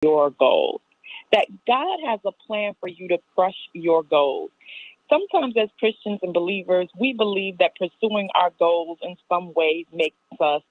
your goals. That God has a plan for you to crush your goals. Sometimes as Christians and believers, we believe that pursuing our goals in some ways makes us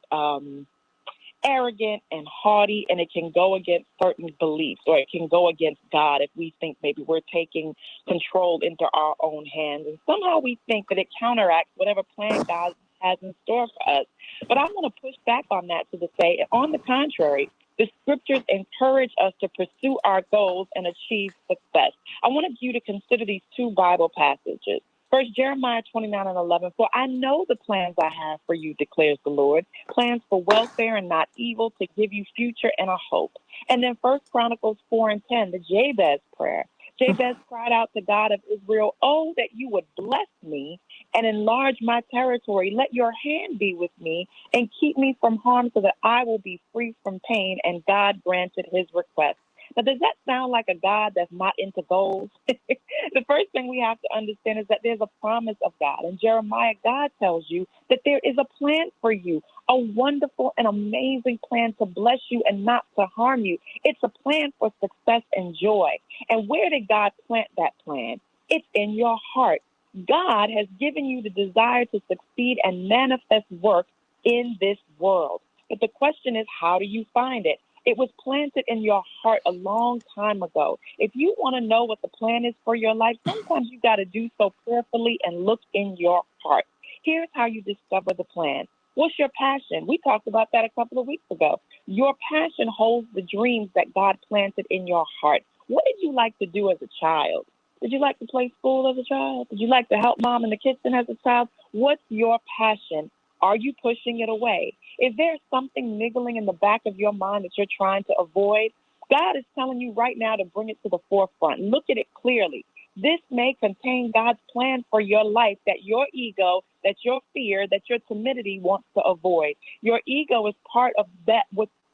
arrogant and haughty, and it can go against certain beliefs, or it can go against God if we think maybe we're taking control into our own hands. And somehow we think that it counteracts whatever plan God has in store for us. But I want to push back on that to say, on the contrary, the scriptures encourage us to pursue our goals and achieve success. I want you to consider these two Bible passages. First, Jeremiah 29:11, for I know the plans I have for you, declares the Lord, plans for welfare and not evil, to give you future and a hope. And then First Chronicles 4:10, the Jabez prayer. Jabez cried out to God of Israel, oh, that you would bless me and enlarge my territory. Let your hand be with me and keep me from harm so that I will be free from pain. And God granted his request. Now, does that sound like a God that's not into goals? The first thing we have to understand is that there's a promise of God. In Jeremiah, God tells you that there is a plan for you, a wonderful and amazing plan to bless you and not to harm you. It's a plan for success and joy. And where did God plant that plan? It's in your heart. God has given you the desire to succeed and manifest work in this world. But the question is, how do you find it? It was planted in your heart a long time ago. If you want to know what the plan is for your life, sometimes you got to do so prayerfully and look in your heart. Here's how you discover the plan. What's your passion? We talked about that a couple of weeks ago. Your passion holds the dreams that God planted in your heart. What did you like to do as a child? Did you like to play school as a child? Did you like to help mom in the kitchen as a child? What's your passion? Are you pushing it away? Is there something niggling in the back of your mind that you're trying to avoid? God is telling you right now to bring it to the forefront. Look at it clearly. This may contain God's plan for your life that your ego, that your fear, that your timidity wants to avoid. Your ego is part of that.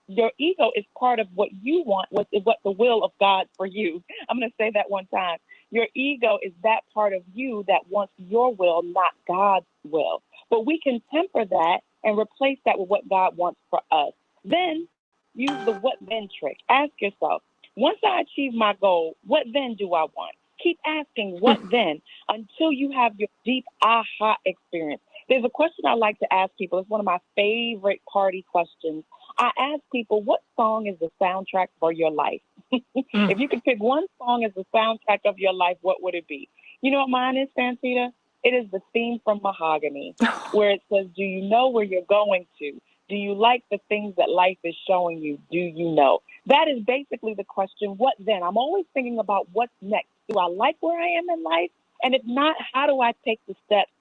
Your ego is part of what you want, what the will of God for you. I'm going to say that one time. Your ego is that part of you that wants your will, not God's will. But we can temper that and replace that with what God wants for us. Then use the what then trick. Ask yourself, once I achieve my goal, what then do I want? Keep asking what then until you have your deep aha experience. There's a question I like to ask people. It's one of my favorite party questions. I ask people, what song is the soundtrack for your life? If you could pick one song as the soundtrack of your life, what would it be? You know what mine is, Santita? It is the theme from Mahogany, where it says, do you know where you're going to? Do you like the things that life is showing you? Do you know? That is basically the question, what then? I'm always thinking about what's next. Do I like where I am in life? And if not, how do I take the steps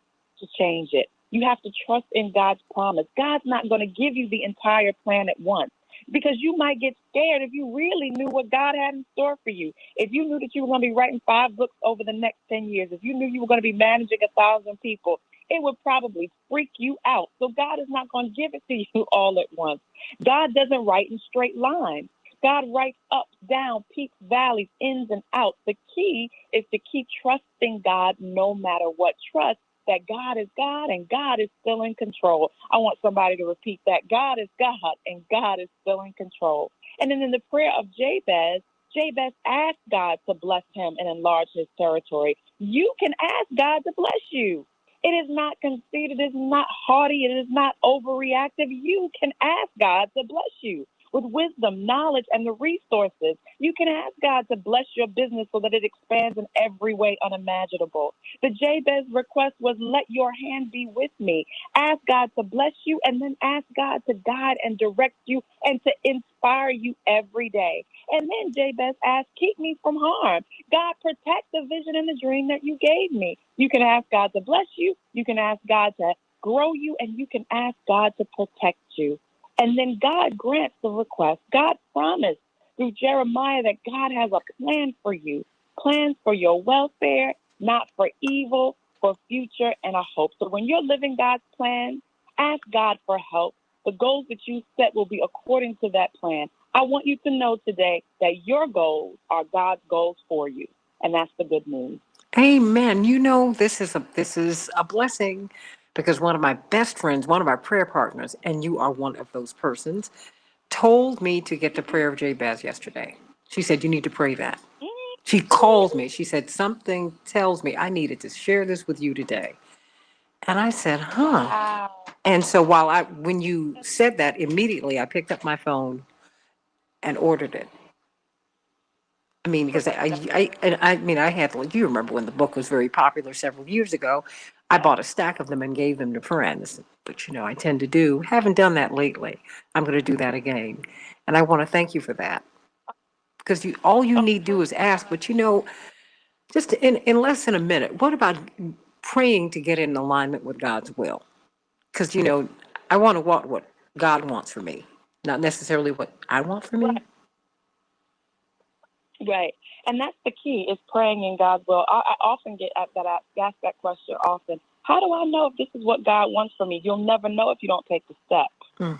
to change it? You have to trust in God's promise. God's not going to give you the entire plan at once, because you might get scared if you really knew what God had in store for you. If you knew that you were going to be writing 5 books over the next 10 years, if you knew you were going to be managing 1,000 people, it would probably freak you out. So God is not going to give it to you all at once. God doesn't write in straight lines. God writes up, down, peaks, valleys, ins and outs. The key is to keep trusting God no matter what. Trust that God is God and God is still in control. I want somebody to repeat that. God is God and God is still in control. And then in the prayer of Jabez, Jabez asked God to bless him and enlarge his territory. You can ask God to bless you. It is not conceited. It is not haughty. It is not overreactive. You can ask God to bless you with wisdom, knowledge, and the resources. You can ask God to bless your business so that it expands in every way unimaginable. The Jabez request was, let your hand be with me. Ask God to bless you, and then ask God to guide and direct you and to inspire you every day. And then Jabez asked, keep me from harm. God, protect the vision and the dream that you gave me. You can ask God to bless you. You can ask God to grow you, and you can ask God to protect you. And then God grants the request. God promised through Jeremiah that God has a plan for you, plans for your welfare, not for evil, for future and a hope. So when you're living God's plan, ask God for help. The goals that you set will be according to that plan. I want you to know today that your goals are God's goals for you. And that's the good news. Amen. You know, this is a blessing, because one of my best friends, one of our prayer partners, and you are one of those persons, told me to get the prayer of Jabez yesterday. She said, you need to pray that. She called me. She said, something tells me I needed to share this with you today. And I said, huh. Wow. And so when you said that, immediately I picked up my phone and ordered it. I mean, because I had, like, you remember when the book was very popular several years ago, I bought a stack of them and gave them to friends, which, I tend to do. Haven't done that lately. I'm going to do that again. And I want to thank you for that. Because all you need to do is ask, but just in less than a minute, what about praying to get in alignment with God's will? Because, I want to want what God wants for me, not necessarily what I want for me. Right. And that's the key, is praying in God's will. I often get asked that question often. How do I know if this is what God wants for me? You'll never know if you don't take the step.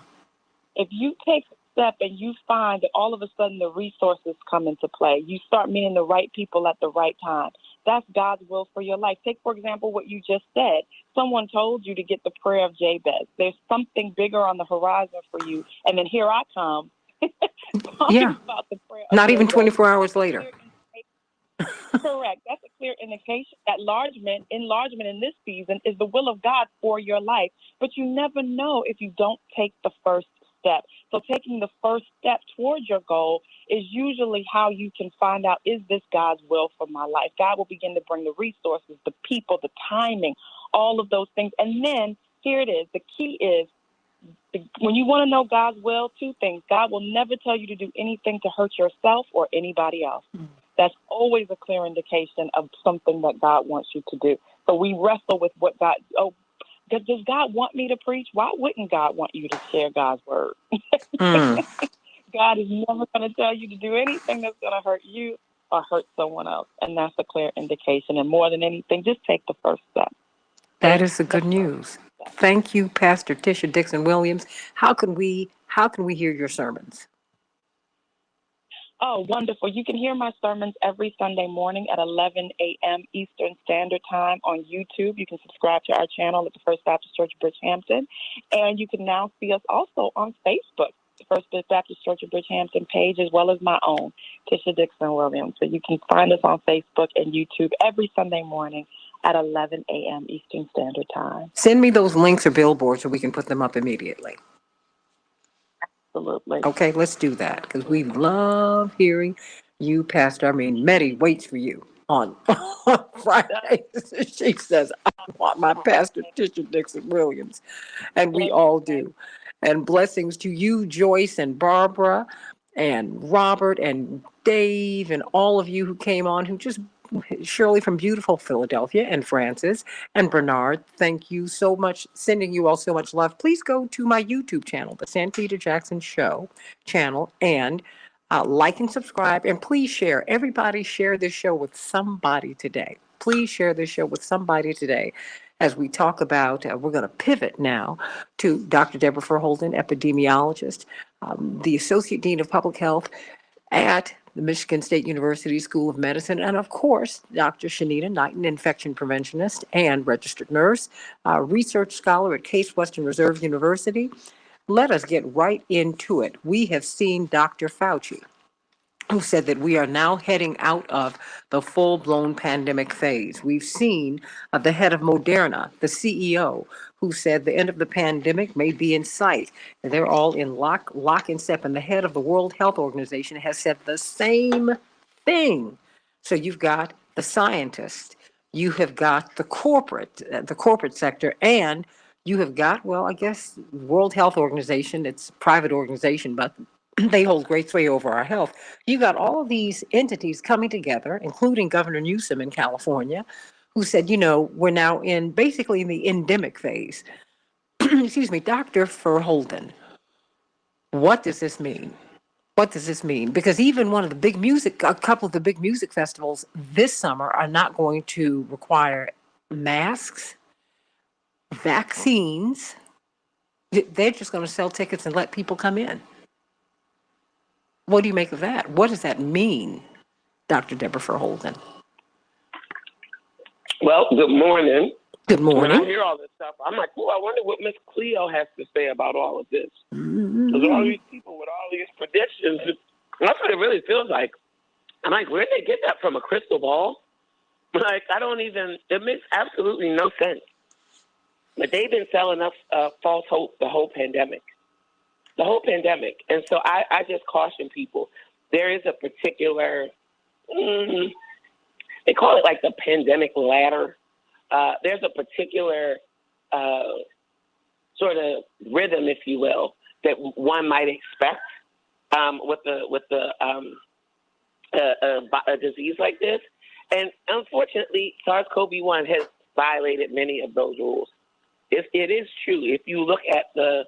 If you take the step and you find that all of a sudden the resources come into play, you start meeting the right people at the right time. That's God's will for your life. Take, for example, what you just said. Someone told you to get the prayer of Jabez. There's something bigger on the horizon for you. And then here I come. Yeah. About the prayer Not even Jabez. 24 hours later. Correct. That's a clear indication that enlargement in this season is the will of God for your life. But you never know if you don't take the first step. So taking the first step towards your goal is usually how you can find out, is this God's will for my life? God will begin to bring the resources, the people, the timing, all of those things. And then here it is. The key is, when you want to know God's will, two things. God will never tell you to do anything to hurt yourself or anybody else. That's always a clear indication of something that God wants you to do. So we wrestle with what does God want me to preach? Why wouldn't God want you to share God's word? God is never going to tell you to do anything that's going to hurt you or hurt someone else. And that's a clear indication. And more than anything, just take the first step. That is the good news. Thank you, Pastor Tisha Dixon Williams. How can we hear your sermons? Oh, wonderful. You can hear my sermons every Sunday morning at 11 a.m. Eastern Standard Time on YouTube. You can subscribe to our channel at the First Baptist Church of Bridgehampton. And you can now see us also on Facebook, the First Baptist Church of Bridgehampton page, as well as my own, Tisha Dixon Williams. So you can find us on Facebook and YouTube every Sunday morning at 11 a.m. Eastern Standard Time. Send me those links or billboards so we can put them up immediately. Absolutely. Okay, let's do that, because we love hearing you, Pastor. I mean, Meddy waits for you on Friday. She says, I want my Pastor Tisha Dixon Williams. And we all do. And blessings to you, Joyce and Barbara and Robert and Dave and all of you who came on, who just Shirley from beautiful Philadelphia, and Francis and Bernard. Thank you so much. Sending you all so much love. Please go to my YouTube channel, the Santita Jackson Show channel, and like and subscribe. And please share. Everybody share this show with somebody today. Please share this show with somebody today. As we talk about, we're going to pivot now to Dr. Deborah Verholden, epidemiologist, the Associate Dean of Public Health at the Michigan State University School of Medicine, and of course, Dr. Shanita Knighton, infection preventionist and registered nurse, research scholar at Case Western Reserve University. Let us get right into it. We have seen Dr. Fauci, who said that we are now heading out of the full-blown pandemic phase. We've seen the head of Moderna, the CEO, who said the end of the pandemic may be in sight. And they're all in lock and step. And the head of the World Health Organization has said the same thing. So you've got the scientists, you have got the corporate sector, and you have got, well, I guess, World Health Organization. It's a private organization, but they hold great sway over our health. You got all of these entities coming together, including Governor Newsom in California, who said, we're now basically in the endemic phase. Excuse me, Dr. Verholden, what does this mean? What does this mean? Because even a couple of the big music festivals this summer are not going to require masks, vaccines. They're just going to sell tickets and let people come in. What do you make of that? What does that mean, Dr. Deborah Verholden? Well, good morning. Good When I morning. hear all this stuff, I'm like, oh, I wonder what Miss Cleo has to say about all of this. Because all Mm-hmm. these people with all these predictions, that's what it really feels like. I'm like, where did they get that from? A crystal ball? Like, it makes absolutely no sense. But they've been selling us false hope the whole pandemic. And so I just caution people. There is a particular, they call it like the pandemic ladder. There's a particular sort of rhythm, if you will, that one might expect with a disease like this. And unfortunately, SARS-CoV-1 has violated many of those rules. It is true. If you look at the,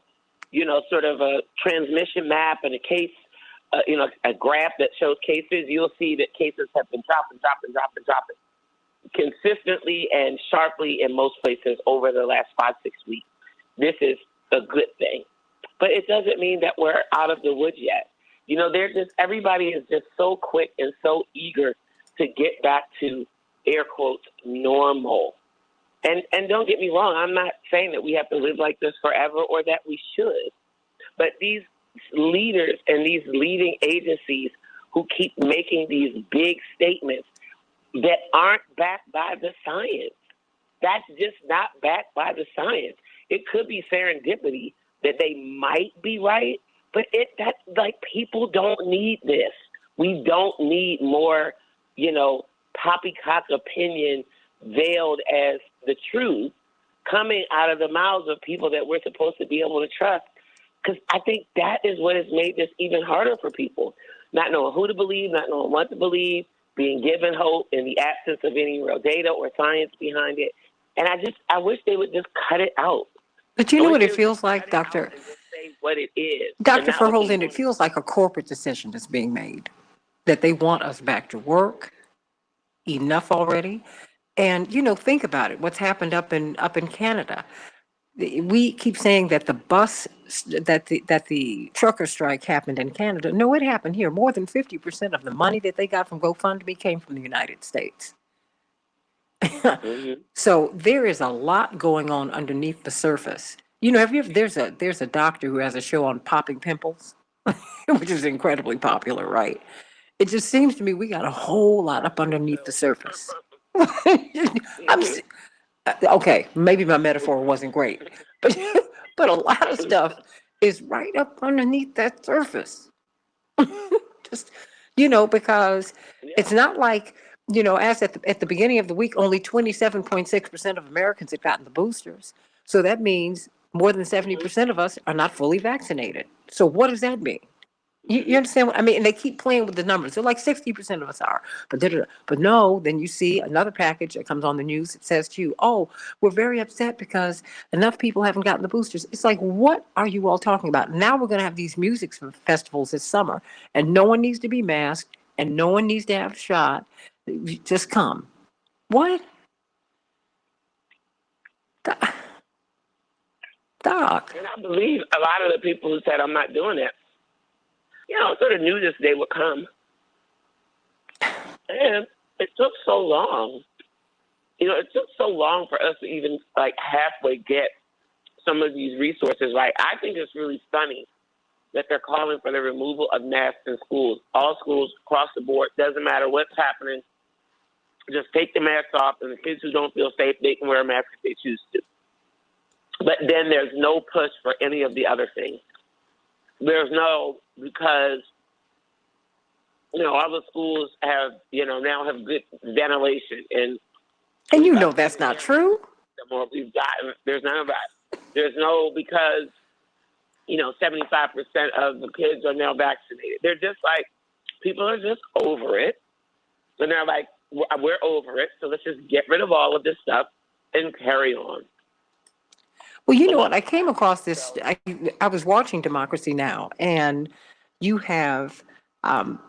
sort of a transmission map and a case, a graph that shows cases, you'll see that cases have been dropping consistently and sharply in most places over the last 5-6 weeks. This is a good thing. But it doesn't mean that we're out of the woods yet. Everybody is just so quick and so eager to get back to, air quotes, normal. And don't get me wrong, I'm not saying that we have to live like this forever or that we should. But these leaders and these leading agencies who keep making these big statements that aren't backed by the science, that's just not backed by the science. It could be serendipity that they might be right, but people don't need this. We don't need more, poppycock opinion veiled as the truth coming out of the mouths of people that we're supposed to be able to trust. Because I think that is what has made this even harder for people. Not knowing who to believe, not knowing what to believe, being given hope in the absence of any real data or science behind it. And I wish they would just cut it out. But you know what it feels like, Doctor? And just say what it is. Dr. Verholden, it feels like a corporate decision that's being made, that they want us back to work. Enough already. And think about it. What's happened up in Canada? We keep saying that the trucker strike happened in Canada. No, it happened here. More than 50% of the money that they got from GoFundMe came from the United States. Mm-hmm. So there is a lot going on underneath the surface. Have you ever, there's a doctor who has a show on popping pimples, which is incredibly popular, right? It just seems to me we got a whole lot up underneath the surface. Okay, maybe my metaphor wasn't great, but but a lot of stuff is right up underneath that surface. Just because it's not like as at the beginning of the week, only 27.6% of Americans had gotten the boosters. So that means more than 70% of us are not fully vaccinated. So what does that mean? You understand what I mean? And they keep playing with the numbers. They're like 60% of us are. But no, then you see another package that comes on the news. It says to you, oh, we're very upset because enough people haven't gotten the boosters. It's like, what are you all talking about? Now we're going to have these music festivals this summer, and no one needs to be masked, and no one needs to have a shot. Just come. What? Doc. And I believe a lot of the people who said, I'm not doing it, sort of knew this day would come. And it took so long. It took so long for us to even halfway get some of these resources right. I think it's really funny that they're calling for the removal of masks in schools. All schools across the board, doesn't matter what's happening, just take the masks off, and the kids who don't feel safe, they can wear a mask if they choose to. But then there's no push for any of the other things. There's no, because, all the schools have, now have good ventilation. And That's not true. The more we've gotten, there's none of that. There's no, because, 75% of the kids are now vaccinated. They're just people are just over it. And they're like, we're over it, so let's just get rid of all of this stuff and carry on. Well, you know what? I came across this. I was watching Democracy Now, and you have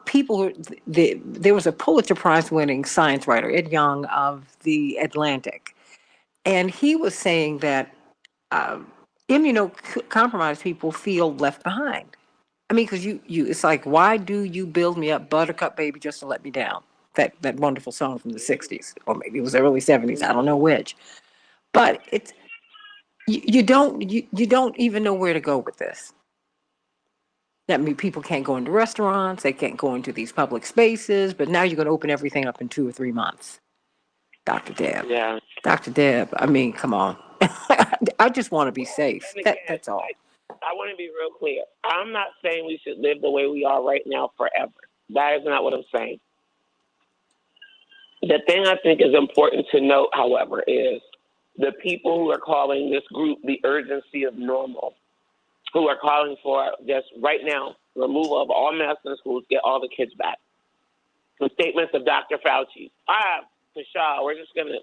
people who there was a Pulitzer Prize winning science writer, Ed Young of The Atlantic, and he was saying that immunocompromised people feel left behind. I mean, because it's like, why do you build me up, buttercup baby, just to let me down? That wonderful song from the 60s, or maybe it was early 70s, I don't know which. But it's you don't even know where to go with this. That means people can't go into restaurants, they can't go into these public spaces, but now you're going to open everything up in 2 or 3 months. Dr. Deb. Yeah. Dr. Deb, I mean, come on. I just want to be safe. And again, That's all. I want to be real clear. I'm not saying we should live the way we are right now forever. That is not what I'm saying. The thing I think is important to note, however, is the people who are calling this group the urgency of normal, who are calling for just right now removal of all masks in schools, get all the kids back. The statements of Dr. Fauci. Pasha, we're just going to,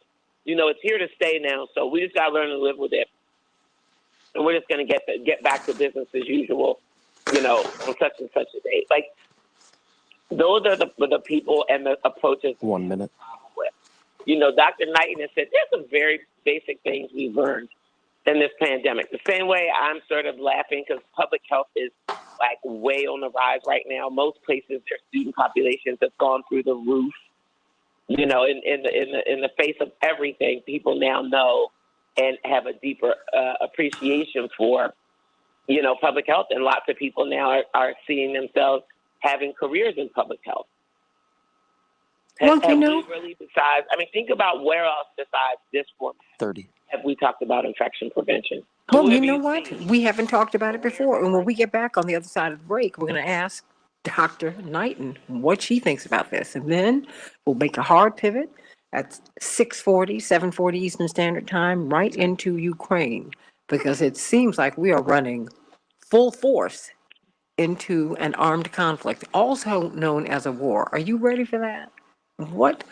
it's here to stay now, so we just got to learn to live with it. And we're just going to get back to business as usual, on such and such a date. Like, those are the people and the approaches. 1 minute. Dr. Knighton has said there's some very basic things we've learned in this pandemic. The same way I'm sort of laughing because public health is like way on the rise right now. Most places, their student populations have gone through the roof. In the face of everything, people now know and have a deeper appreciation for, public health. And lots of people now are seeing themselves having careers in public health. Well, Have we really think about where else besides this format 30. have we talked about infection prevention? Well, you know what? We haven't talked about it before. And when we get back on the other side of the break, we're going to ask Dr. Knighton what she thinks about this. And then we'll make a hard pivot at 6:40, 7:40 Eastern Standard Time, right into Ukraine, because it seems like we are running full force into an armed conflict, also known as a war. Are you ready for that? What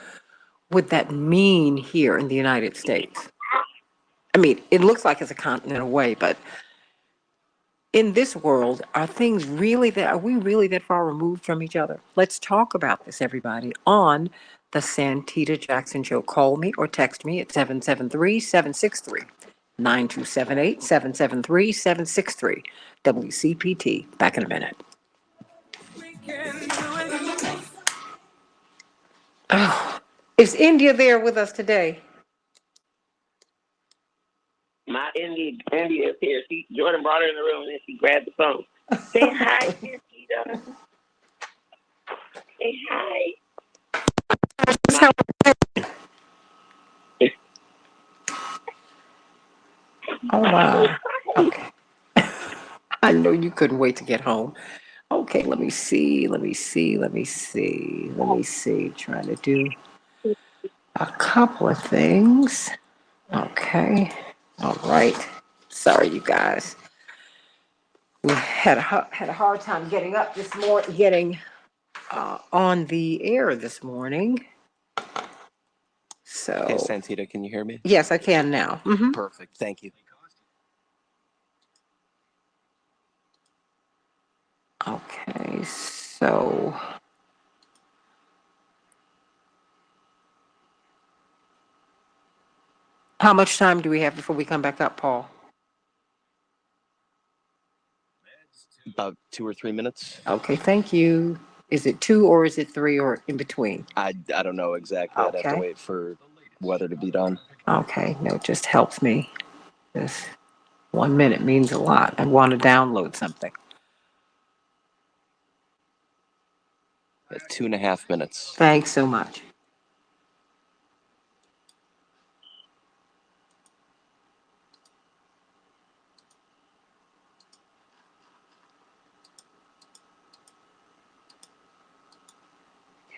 would that mean here in the United States? I mean, it looks like it's a continent away, but in this world, are we really that far removed from each other? Let's talk about this, everybody, on the Santita Jackson Show. Call me or text me at 773-763-9278, 773-763, WCPT. Back in a minute. Oh, is India there with us today? My India is here. Jordan brought her in the room and she grabbed the phone. Say hi, Santita. Say hi. Oh, wow. Okay. I know you couldn't wait to get home. Okay, let me see. Trying to do a couple of things. Okay. All right. Sorry, you guys. We had a hard time getting up this morning, getting on the air this morning. So. Hey, Santita, can you hear me? Yes, I can now. Mm-hmm. Perfect. Thank you. Okay, so. How much time do we have before we come back up, Paul? About 2 or 3 minutes. Okay, thank you. Is it 2 or is it 3 or in between? I don't know exactly. I'd have to wait for weather to be done. Okay, no, it just helps me. This 1 minute means a lot. I want to download something. At 2.5 minutes. Thanks so much.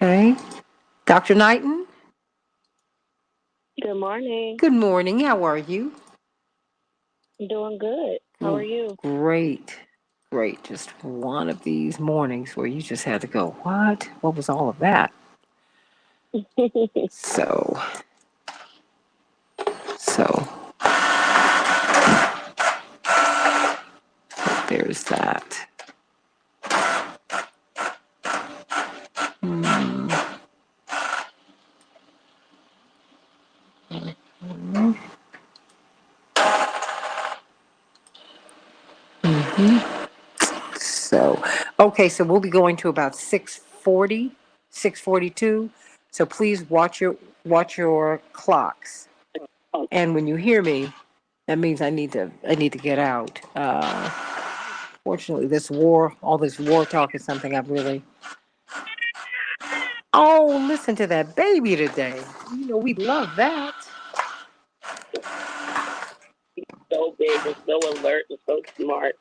Okay. Dr. Knighton? Good morning. Good morning. How are you? I'm doing good. How are you? Great. Just one of these mornings where you just had to go, what? What was all of that? So there's that. So, okay, so we'll be going to about 6:40, 6:42. So please watch your clocks. And when you hear me, that means I need to get out. Fortunately, all this war talk is something I've really. Oh, listen to that baby today. You know, we love that. He's so big and so alert and so smart.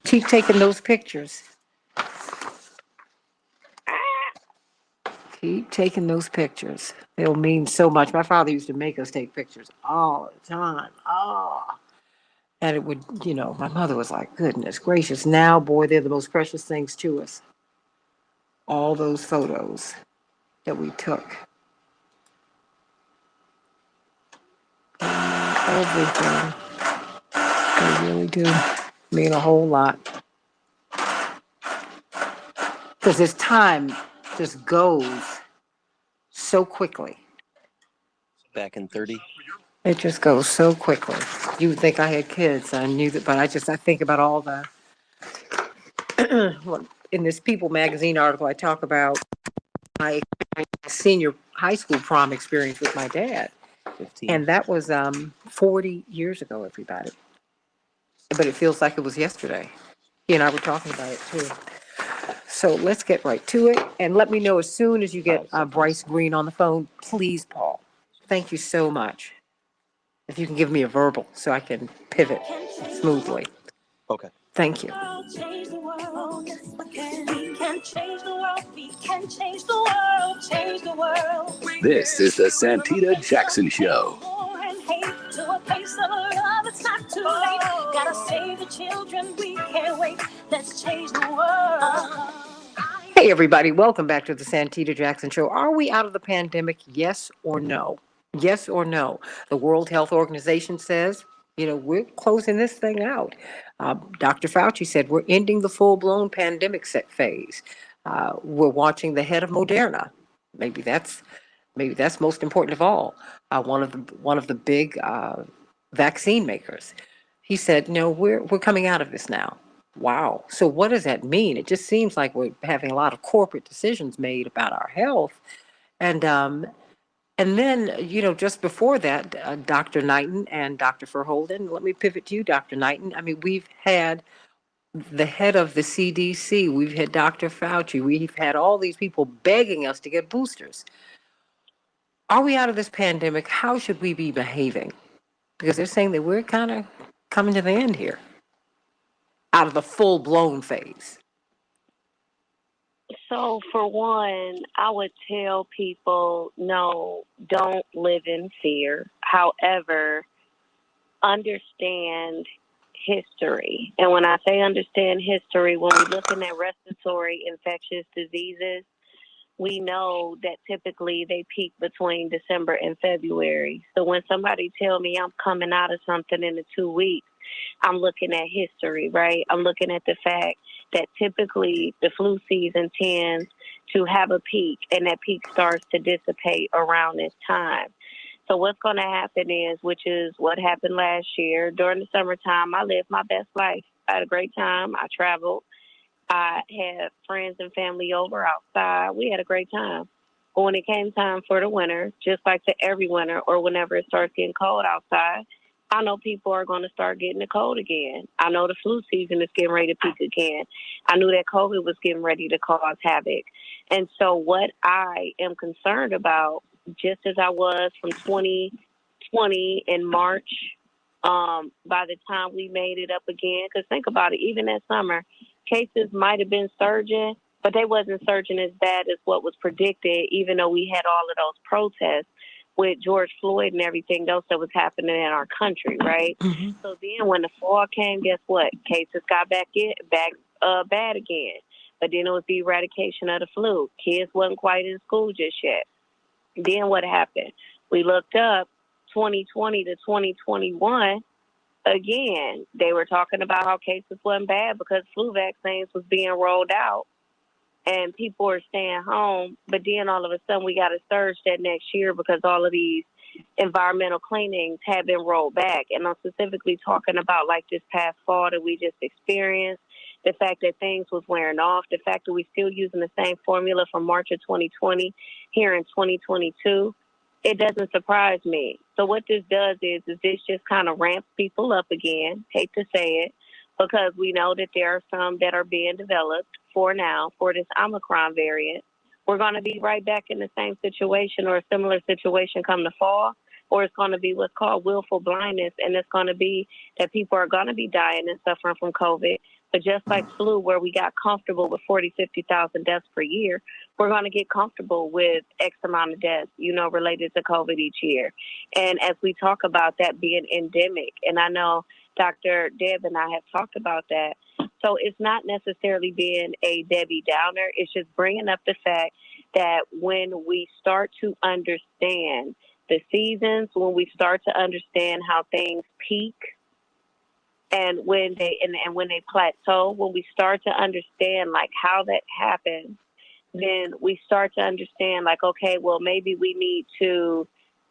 Keep taking those pictures. Keep taking those pictures. They'll mean so much. My father used to make us take pictures all the time. Oh. And it would, my mother was like, goodness gracious. Now, boy, they're the most precious things to us. All those photos that we took. Everything. They really do mean a whole lot. Because this time just goes so quickly. Back in 30. It just goes so quickly. You would think I had kids. I knew that, but I think about all the. In this People magazine article, I talk about my senior high school prom experience with my dad. 15. And that was 40 years ago, everybody. But it feels like it was yesterday. He and I were talking about it too. So let's get right to it. And let me know as soon as you get Bryce Green on the phone, please, Paul. Thank you so much. If you can give me a verbal so I can pivot smoothly. Okay. Thank you. Change the world. We can change the world. We can change the world. Change the world. This is the Santita Jackson Show. To a place of love, it's not too late. Gotta save the children. We can't wait. Let's change the world. Hey, everybody. Welcome back to the Santita Jackson Show. Are we out of the pandemic? Yes or no? Yes or no? The World Health Organization says, we're closing this thing out. Dr. Fauci said we're ending the full-blown pandemic phase. We're watching the head of Moderna. Maybe that's most important of all. One of the big vaccine makers. He said, "No, we're coming out of this now." Wow. So what does that mean? It just seems like we're having a lot of corporate decisions made about our health, and then, just before that, Dr. Knighton and Dr. Verholden, let me pivot to you, Dr. Knighton. I mean, we've had the head of the CDC, we've had Dr. Fauci, we've had all these people begging us to get boosters. Are we out of this pandemic? How should we be behaving? Because they're saying that we're kind of coming to the end here, out of the full-blown phase. So, for one, I would tell people, no, don't live in fear. However, understand history. And when I say understand history, when we're looking at respiratory infectious diseases, we know that typically they peak between December and February. So when somebody tell me I'm coming out of something in the 2 weeks, I'm looking at history, right? I'm looking at the fact that typically the flu season tends to have a peak, and that peak starts to dissipate around this time. So what's going to happen is, which is what happened last year, during the summertime, I lived my best life. I had a great time. I traveled. I had friends and family over outside. We had a great time. But when it came time for the winter, just like to every winter or whenever it starts getting cold outside, I know people are going to start getting the cold again. I know the flu season is getting ready to peak again. I knew that COVID was getting ready to cause havoc. And so what I am concerned about, just as I was from 2020 in March, by the time we made it up again, because think about it, even that summer, cases might have been surging, but they wasn't surging as bad as what was predicted, even though we had all of those protests with George Floyd and everything else that was happening in our country, right? Mm-hmm. So then when the fall came, guess what? Cases got back bad again. But then it was the eradication of the flu. Kids wasn't quite in school just yet. Then what happened? We looked up 2020 to 2021. Again, they were talking about how cases wasn't bad because flu vaccines was being rolled out and people were staying home. But then all of a sudden we got a surge that next year because all of these environmental cleanings had been rolled back. And I'm specifically talking about like this past fall that we just experienced the fact that things was wearing off, the fact that we're still using the same formula from March of 2020 here in 2022, it doesn't surprise me. So what this does is this just kind of ramps people up again, hate to say it, because we know that there are some that are being developed for now for this Omicron variant. We're going to be right back in the same situation or a similar situation come the fall, or it's going to be what's called willful blindness, and it's going to be that people are going to be dying and suffering from COVID. But just like flu, where we got comfortable with 40, 50,000 deaths per year, we're going to get comfortable with X amount of deaths, related to COVID each year. And as we talk about that being endemic, and I know Dr. Deb and I have talked about that, so it's not necessarily being a Debbie Downer. It's just bringing up the fact that when we start to understand the seasons, when we start to understand how things peak, and when they when they plateau, when we start to understand like how that happens, then we start to understand like, okay, well, maybe we need to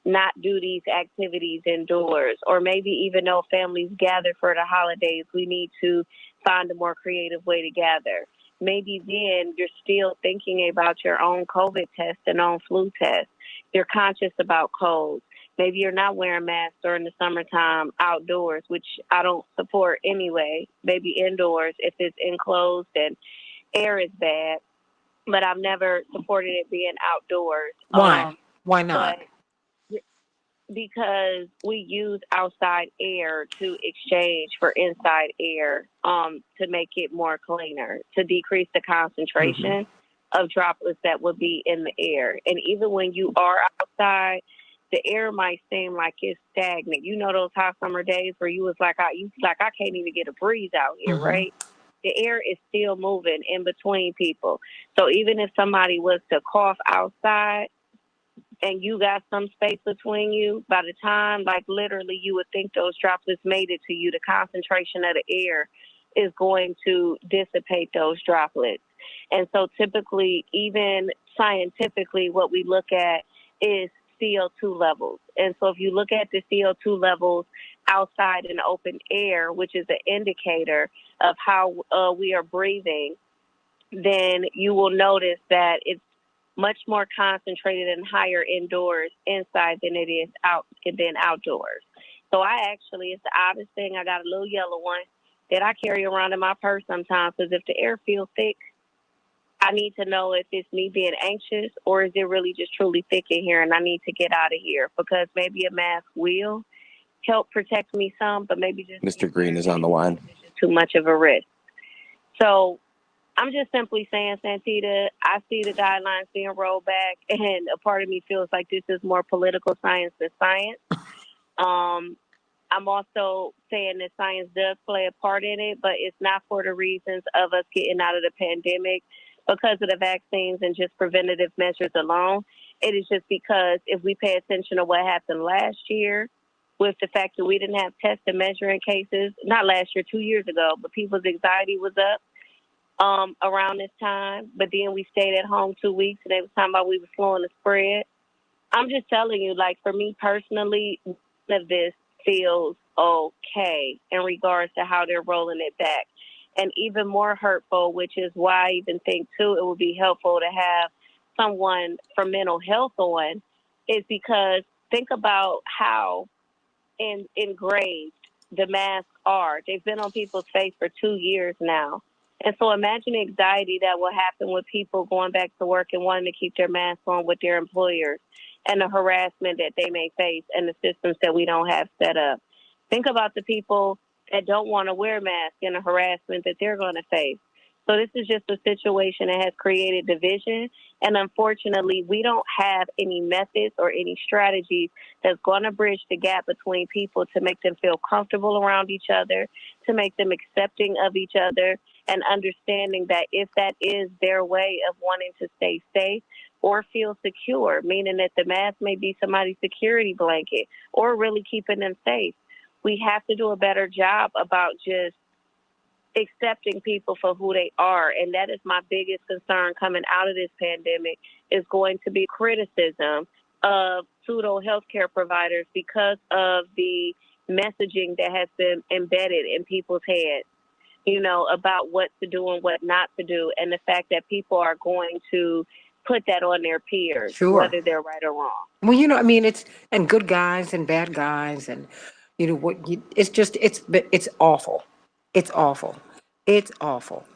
not do these activities indoors, or maybe even though families gather for the holidays, we need to find a more creative way to gather. Maybe then you're still thinking about your own COVID test and own flu test. You're conscious about colds. Maybe you're not wearing masks during the summertime outdoors, which I don't support anyway. Maybe indoors if it's enclosed and air is bad. But I've never supported it being outdoors. Why? Why not? Because we use outside air to exchange for inside air to make it more cleaner, to decrease the concentration of droplets that would be in the air. And even when you are outside, the air might seem like it's stagnant. You know those hot summer days where you was like, I can't even get a breeze out here, right? The air is still moving in between people. So even if somebody was to cough outside and you got some space between you, by the time, like literally, you would think those droplets made it to you, the concentration of the air is going to dissipate those droplets. And so typically, even scientifically, what we look at is CO2 levels. And so if you look at the CO2 levels outside in open air, which is an indicator of how we are breathing, then you will notice that it's much more concentrated and higher indoors inside than it is outdoors. So it's the oddest thing. I got a little yellow one that I carry around in my purse sometimes, because if the air feels thick, I need to know if it's me being anxious or is it really just truly thick in here and I need to get out of here, because maybe a mask will help protect me some, but maybe just Mr. Green is on the line. It's just too much of a risk. So I'm just simply saying, Santita, I see the guidelines being rolled back, and a part of me feels like this is more political science than science. I'm also saying that science does play a part in it, but it's not for the reasons of us getting out of the pandemic because of the vaccines and just preventative measures alone. It is just because if we pay attention to what happened last year with the fact that we didn't have test and measuring cases, not last year, 2 years ago, but people's anxiety was up around this time. But then we stayed at home 2 weeks and they was talking about we were slowing the spread. I'm just telling you, like, for me personally, none of this feels okay in regards to how they're rolling it back. And even more hurtful, which is why I even think, too, it would be helpful to have someone from mental health on, is because think about how engraved the masks are. They've been on people's face for 2 years now. And so imagine the anxiety that will happen with people going back to work and wanting to keep their masks on with their employers, and the harassment that they may face and the systems that we don't have set up. Think about the people that don't want to wear masks and the harassment that they're going to face. So this is just a situation that has created division. And unfortunately, we don't have any methods or any strategies that's going to bridge the gap between people to make them feel comfortable around each other, to make them accepting of each other, and understanding that if that is their way of wanting to stay safe or feel secure, meaning that the mask may be somebody's security blanket or really keeping them safe, we have to do a better job about just accepting people for who they are. And that is my biggest concern coming out of this pandemic, is going to be criticism of pseudo healthcare providers because of the messaging that has been embedded in people's heads. about what to do and what not to do, and the fact that people are going to put that on their peers, Sure. whether they're right or wrong. Well, and good guys and bad guys, and it's awful. It's awful. It's awful.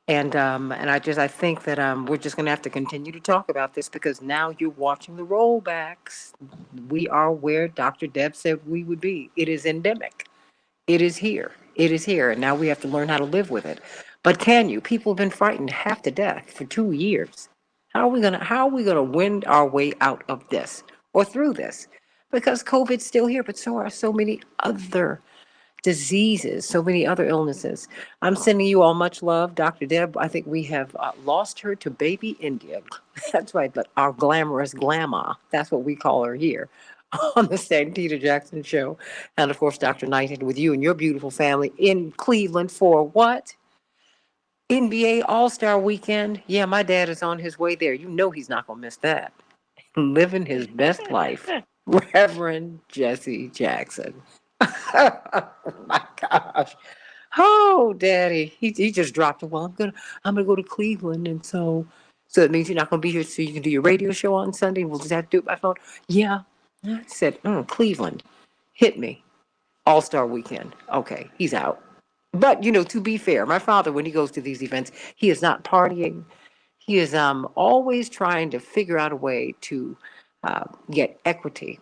And I think that we're just going to have to continue to talk about this because now you're watching the rollbacks. We are where Dr. Deb said we would be. It is endemic. It is here. It is here. And now we have to learn how to live with it. But can you? People have been frightened half to death for 2 years. How are we gonna win our way out of this or through this? Because COVID's still here, but so are so many other diseases, so many other illnesses. I'm sending you all much love, Dr. Deb. I think we have lost her to baby India. That's right, but our glamorous grandma. That's what we call her here on the Santita Jackson Show. And of course, Dr. Knighton with you and your beautiful family in Cleveland for what? NBA All-Star Weekend. Yeah, my dad is on his way there. He's not going to miss that. Living his best life. Reverend Jesse Jackson. Oh my gosh. Oh, Daddy. He just dropped it. Well, I'm gonna go to Cleveland, and so that means you're not gonna be here so you can do your radio show on Sunday. We'll just have to do it by phone. Yeah. I said, Cleveland. Hit me. All-Star Weekend. Okay, he's out. But to be fair, my father, when he goes to these events, he is not partying. He is always trying to figure out a way to get equity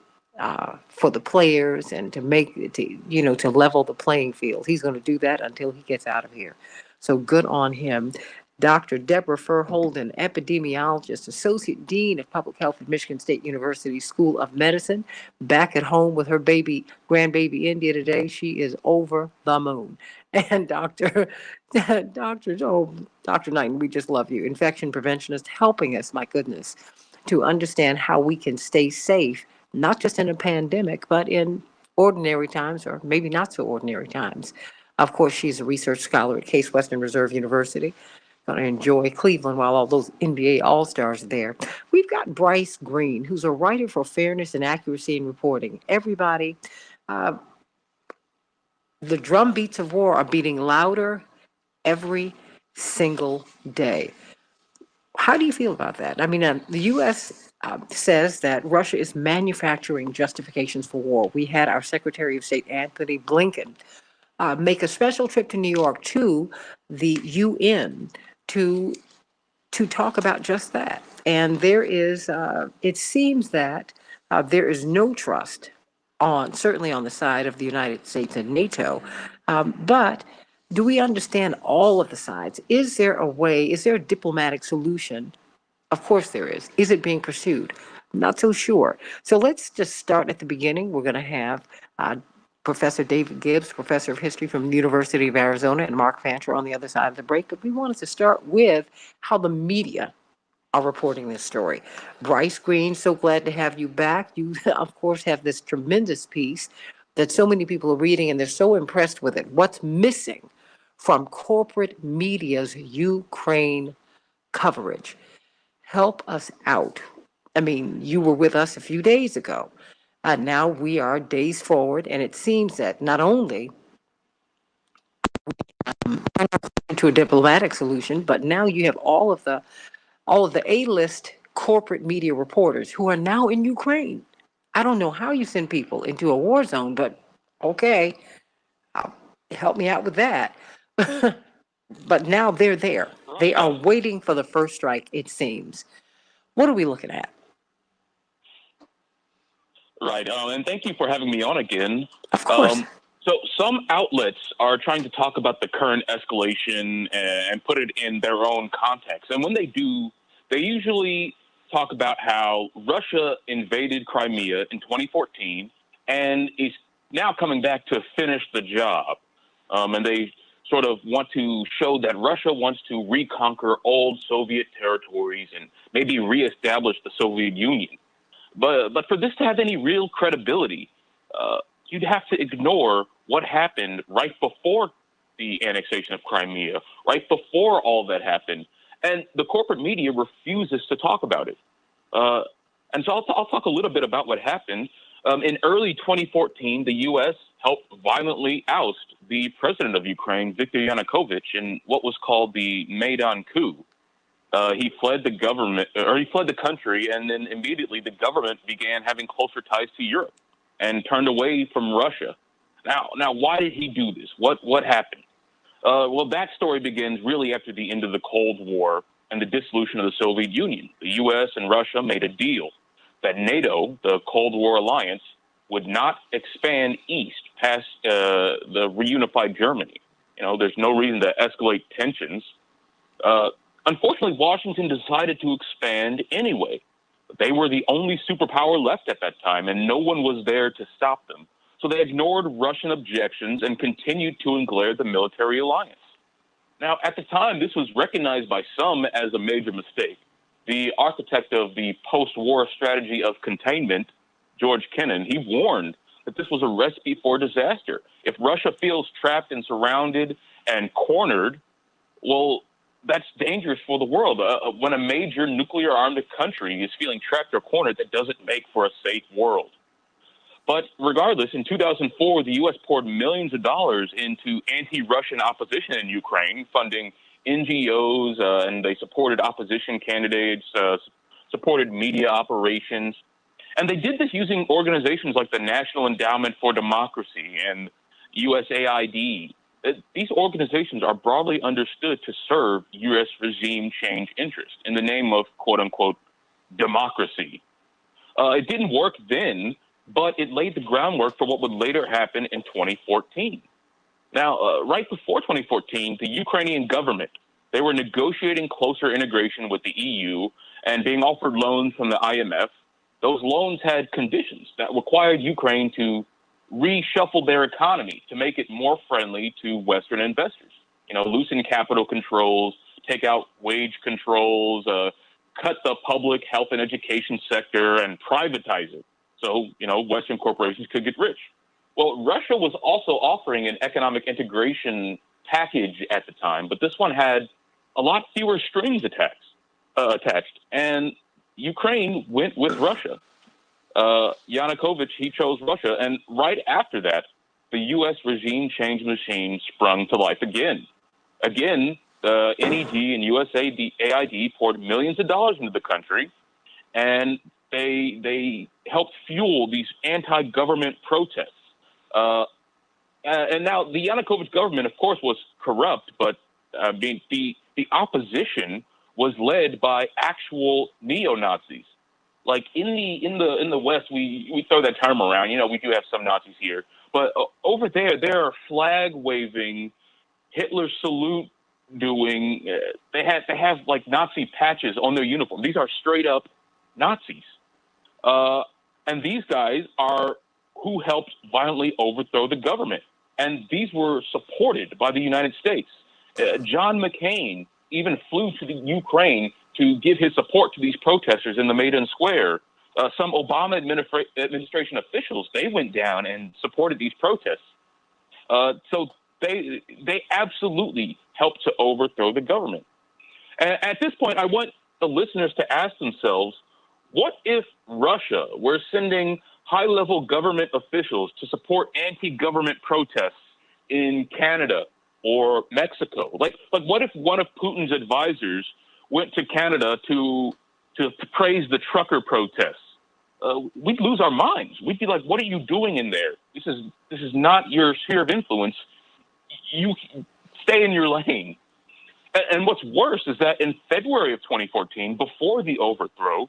for the players and to level the playing field. He's going to do that until he gets out of here. So good on him. Dr. Deborah Furholden, epidemiologist, associate dean of public health at Michigan State University School of Medicine, back at home with her grandbaby India today. She is over the moon. And Dr. Knighton, we just love you. Infection preventionist, helping us, my goodness, to understand how we can stay safe, not just in a pandemic, but in ordinary times, or maybe not so ordinary times. Of course, she's a research scholar at Case Western Reserve University. Going to enjoy Cleveland while all those NBA All-Stars are there. We've got Bryce Green, who's a writer for fairness and accuracy in reporting. Everybody, the drum beats of war are beating louder every single day. How do you feel about that? I mean, the U.S. Says that Russia is manufacturing justifications for war. We had our Secretary of State, Anthony Blinken, make a special trip to New York to the UN to talk about just that. And there is, it seems that there is no trust certainly on the side of the United States and NATO. But do we understand all of the sides? Is there a diplomatic solution? Of course there is. Is it being pursued? Not so sure. So let's just start at the beginning. We're going to have Professor David Gibbs, professor of history from the University of Arizona, and Mark Fancher on the other side of the break. But we wanted to start with how the media are reporting this story. Bryce Green, so glad to have you back. You, of course, have this tremendous piece that so many people are reading, and they're so impressed with it. What's missing from corporate media's Ukraine coverage? Help us out. I mean, you were with us a few days ago. Now we are days forward, and it seems that not only to a diplomatic solution, but now you have all of the A-list corporate media reporters who are now in Ukraine. I don't know how you send people into a war zone, but okay, help me out with that. But now they're there. They are waiting for the first strike, it seems. What are we looking at? Right. And thank you for having me on again. Of course. So some outlets are trying to talk about the current escalation and put it in their own context. And when they do, they usually talk about how Russia invaded Crimea in 2014 and is now coming back to finish the job. And they sort of want to show that Russia wants to reconquer old Soviet territories and maybe reestablish the Soviet Union. But for this to have any real credibility, you'd have to ignore what happened right before the annexation of Crimea, right before all that happened. And the corporate media refuses to talk about it. And so I'll talk a little bit about what happened. In early 2014, the U.S. helped violently oust the president of Ukraine, Viktor Yanukovych, in what was called the Maidan coup. He fled the country, and then immediately the government began having closer ties to Europe and turned away from Russia. Now, why did he do this? What happened? Well, that story begins really after the end of the Cold War and the dissolution of the Soviet Union. The U.S. and Russia made a deal that NATO, the Cold War alliance, would not expand east past the reunified Germany. There's no reason to escalate tensions. Unfortunately, Washington decided to expand anyway. They were the only superpower left at that time, and no one was there to stop them. So they ignored Russian objections and continued to englare the military alliance. Now, at the time, this was recognized by some as a major mistake. The architect of the post-war strategy of containment, George Kennan, he warned that this was a recipe for disaster. If Russia feels trapped and surrounded and cornered, well, that's dangerous for the world. When a major nuclear-armed country is feeling trapped or cornered, that doesn't make for a safe world. But regardless, in 2004, the U.S. poured millions of dollars into anti-Russian opposition in Ukraine, funding NGOs, and they supported opposition candidates, supported media operations. And they did this using organizations like the National Endowment for Democracy and USAID. These organizations are broadly understood to serve U.S. regime change interests in the name of, quote-unquote, democracy. It didn't work then, but it laid the groundwork for what would later happen in 2014. Now, right before 2014, the Ukrainian government, they were negotiating closer integration with the EU and being offered loans from the IMF. Those loans had conditions that required Ukraine to reshuffle their economy to make it more friendly to Western investors. Loosen capital controls, take out wage controls, cut the public health and education sector, and privatize it. So, Western corporations could get rich. Well, Russia was also offering an economic integration package at the time, but this one had a lot fewer strings attached. And Ukraine went with Russia. Yanukovych, he chose Russia. And right after that, the U.S. regime change machine sprung to life again. Again, the NED and USAID poured millions of dollars into the country, and they helped fuel these anti-government protests. And now the Yanukovych government, of course, was corrupt, but the opposition was led by actual neo-Nazis. Like in the West, we throw that term around. We do have some Nazis here, but over there are flag waving, Hitler salute doing. They have like Nazi patches on their uniform. These are straight up Nazis. And these guys are who helped violently overthrow the government. And these were supported by the United States. John McCain even flew to the Ukraine to give his support to these protesters in the Maidan Square. Some Obama administration officials, they went down and supported these protests. So they absolutely helped to overthrow the government. And at this point, I want the listeners to ask themselves, what if Russia were sending high-level government officials to support anti-government protests in Canada or Mexico? Like what if one of Putin's advisors went to Canada to praise the trucker protests? We'd lose our minds. We'd be like, what are you doing in there? This is not your sphere of influence. You stay in your lane. And what's worse is that in February of 2014, before the overthrow,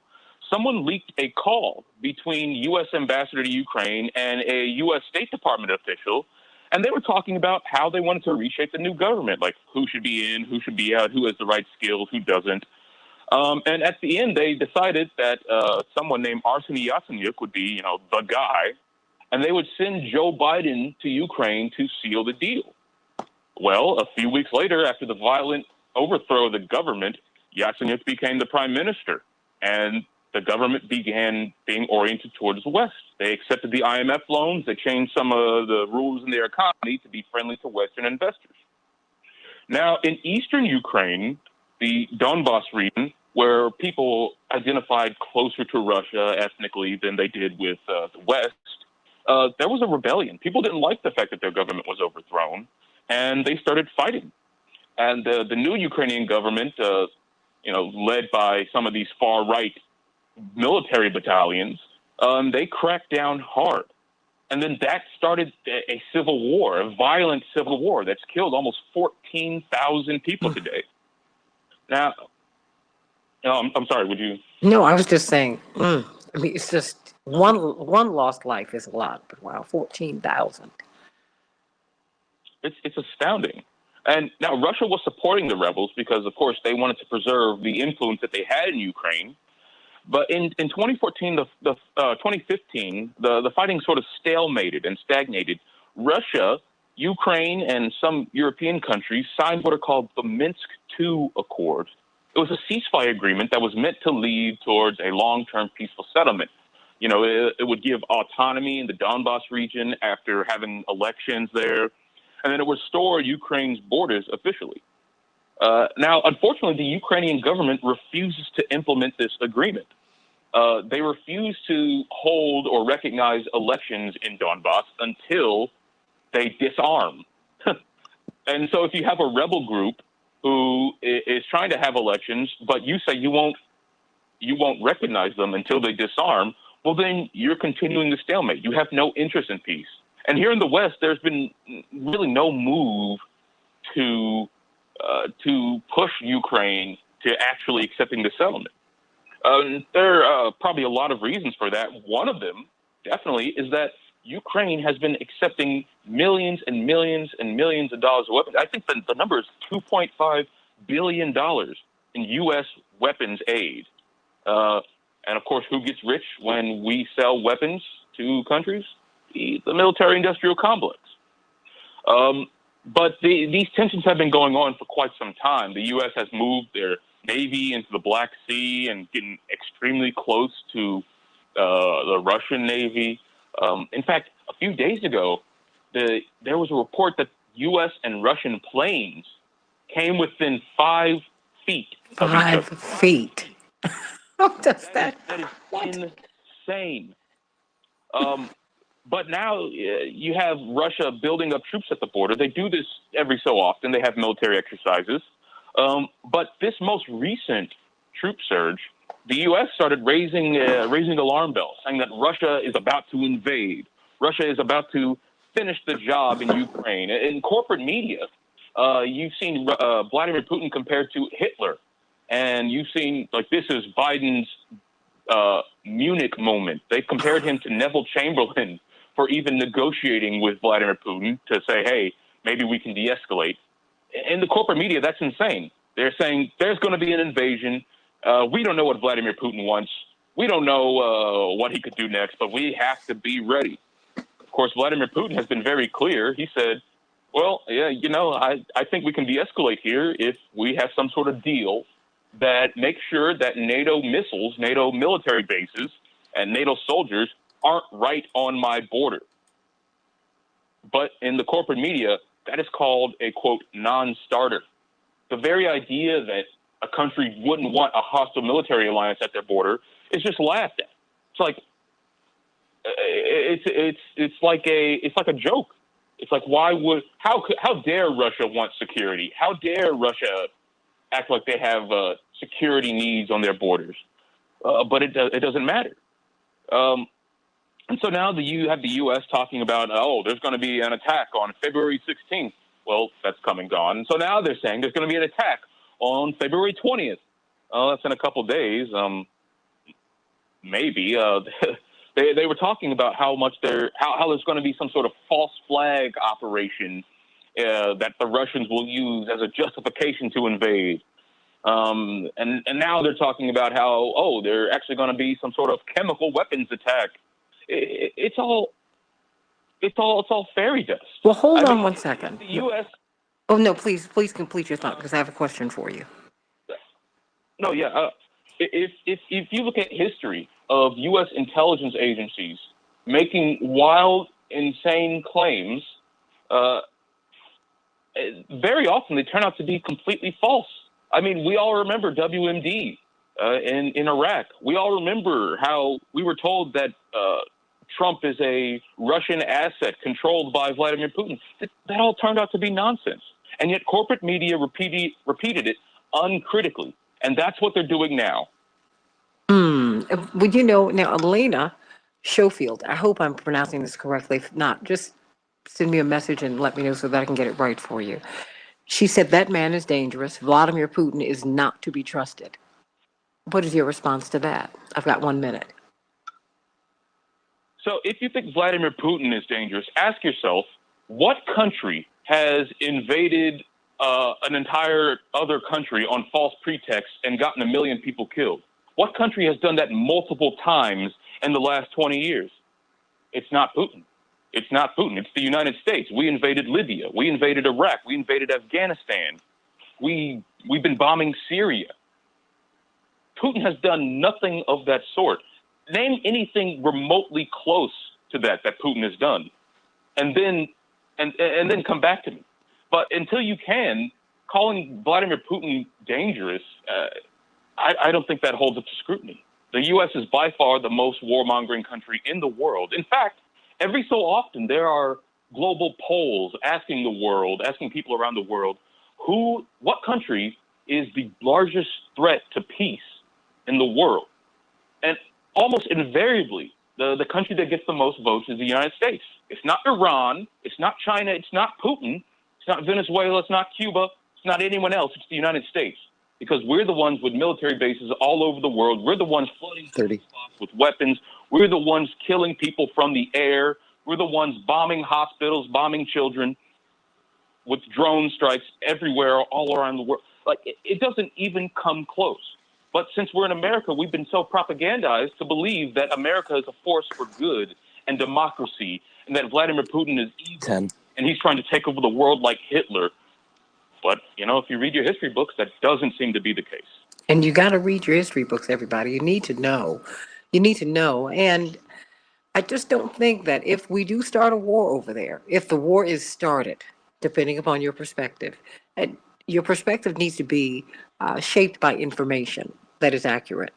someone leaked a call between U.S. ambassador to Ukraine and a U.S. State Department official, and they were talking about how they wanted to reshape the new government, like who should be in, who should be out, who has the right skills, who doesn't. And at the end, they decided that someone named Arseniy Yatsenyuk would be, the guy, and they would send Joe Biden to Ukraine to seal the deal. Well, a few weeks later, after the violent overthrow of the government, Yatsenyuk became the prime minister, and the government began being oriented towards the West. They accepted the IMF loans. They changed some of the rules in their economy to be friendly to Western investors. Now, in eastern Ukraine, the Donbas region, where people identified closer to Russia ethnically than they did with the West, there was a rebellion. People didn't like the fact that their government was overthrown, and they started fighting. And the new Ukrainian government, led by some of these far-right military battalions, they cracked down hard. And then that started a civil war, a violent civil war that's killed almost 14,000 people today. Now, I'm sorry, would you? No, I was just saying, I mean, it's just one lost life is a lot, but wow, 14,000. It's astounding. And now Russia was supporting the rebels because, of course, they wanted to preserve the influence that they had in Ukraine. But in 2014, 2015, the fighting sort of stalemated and stagnated. Russia, Ukraine, and some European countries signed what are called the Minsk Two Accord. It was a ceasefire agreement that was meant to lead towards a long-term peaceful settlement. It would give autonomy in the Donbas region after having elections there, and then it would restore Ukraine's borders officially. Now, unfortunately, the Ukrainian government refuses to implement this agreement. They refuse to hold or recognize elections in Donbass until they disarm. And so if you have a rebel group who is trying to have elections, but you say you won't recognize them until they disarm, well, then you're continuing the stalemate. You have no interest in peace. And here in the West, there's been really no move to push Ukraine to actually accepting the settlement. There are probably a lot of reasons for that. One of them, definitely, is that Ukraine has been accepting millions and millions and millions of dollars of weapons. I think the number is $2.5 billion in U.S. weapons aid. And, of course, who gets rich when we sell weapons to countries? The military-industrial complex. But these tensions have been going on for quite some time. The U.S. has moved their Navy into the Black Sea and getting extremely close to the Russian Navy. In fact, a few days ago, there was a report that U.S. and Russian planes came within 5 feet of each other. 5 feet. How does that? That is insane. But now you have Russia building up troops at the border. They do this every so often. They have military exercises. But this most recent troop surge, the U.S. started raising alarm bells, saying that Russia is about to invade. Russia is about to finish the job in Ukraine. In corporate media, you've seen Vladimir Putin compared to Hitler. And you've seen, this is Biden's Munich moment. They compared him to Neville Chamberlain for even negotiating with Vladimir Putin to say, hey, maybe we can de-escalate. In the corporate media, that's insane. They're saying there's going to be an invasion. We don't know what Vladimir Putin wants. We don't know what he could do next, but we have to be ready. Of course, Vladimir Putin has been very clear. He said, well, yeah, I think we can de-escalate here if we have some sort of deal that makes sure that NATO missiles, NATO military bases, and NATO soldiers aren't right on my border. But in the corporate media, that is called a, quote, non-starter. The very idea that a country wouldn't want a hostile military alliance at their border is just laughed at. It's like it's like a joke. It's like, how dare Russia want security? How dare Russia act like they have security needs on their borders? But it doesn't matter. And so now you have the U.S. talking about, there's going to be an attack on February 16th. Well, that's come and gone. And so now they're saying there's going to be an attack on February 20th. That's in a couple of days. Maybe. They were talking about how there's going to be some sort of false flag operation that the Russians will use as a justification to invade. And now they're talking about how, there are actually going to be some sort of chemical weapons attack. It's all fairy dust. Well, hold on 1 second. The U.S. Oh no, please complete your thought because I have a question for you. No, yeah. If you look at history of U.S. intelligence agencies making wild, insane claims, very often they turn out to be completely false. I mean, we all remember WMD. in Iraq. We all remember how we were told that Trump is a Russian asset controlled by Vladimir Putin. That all turned out to be nonsense. And yet corporate media repeated it uncritically. And that's what they're doing now. Well, you know, now Elena Schofield, I hope I'm pronouncing this correctly. If not, just send me a message and let me know so that I can get it right for you. She said that man is dangerous. Vladimir Putin is not to be trusted. What is your response to that? I've got 1 minute. So if you think Vladimir Putin is dangerous, ask yourself, what country has invaded an entire other country on false pretexts and gotten 1 million people killed? What country has done that multiple times in the last 20 years? It's not Putin. It's not Putin. It's the United States. We invaded Libya. We invaded Iraq. We invaded Afghanistan. We've been bombing Syria. Putin has done nothing of that sort. Name anything remotely close to that Putin has done, and then come back to me. But until you can, calling Vladimir Putin dangerous, I don't think that holds up to scrutiny. The U.S. is by far the most warmongering country in the world. In fact, every so often there are global polls asking people around the world, what country is the largest threat to peace in the world? And almost invariably, the country that gets the most votes is the United States. It's not Iran, it's not China, it's not Putin, it's not Venezuela, it's not Cuba, it's not anyone else, it's the United States. Because we're the ones with military bases all over the world. We're the ones flooding spots with weapons. We're the ones killing people from the air. We're the ones bombing hospitals, bombing children with drone strikes everywhere, all around the world. Like, it doesn't even come close. But since we're in America, we've been so propagandized to believe that America is a force for good and democracy, and that Vladimir Putin is evil, and he's trying to take over the world like Hitler. But, you know, if you read your history books, that doesn't seem to be the case. And you got to read your history books, everybody. You need to know. You need to know. And I just don't think that if we do start a war over there, if the war is started, depending upon your perspective, and your perspective needs to be shaped by information that is accurate.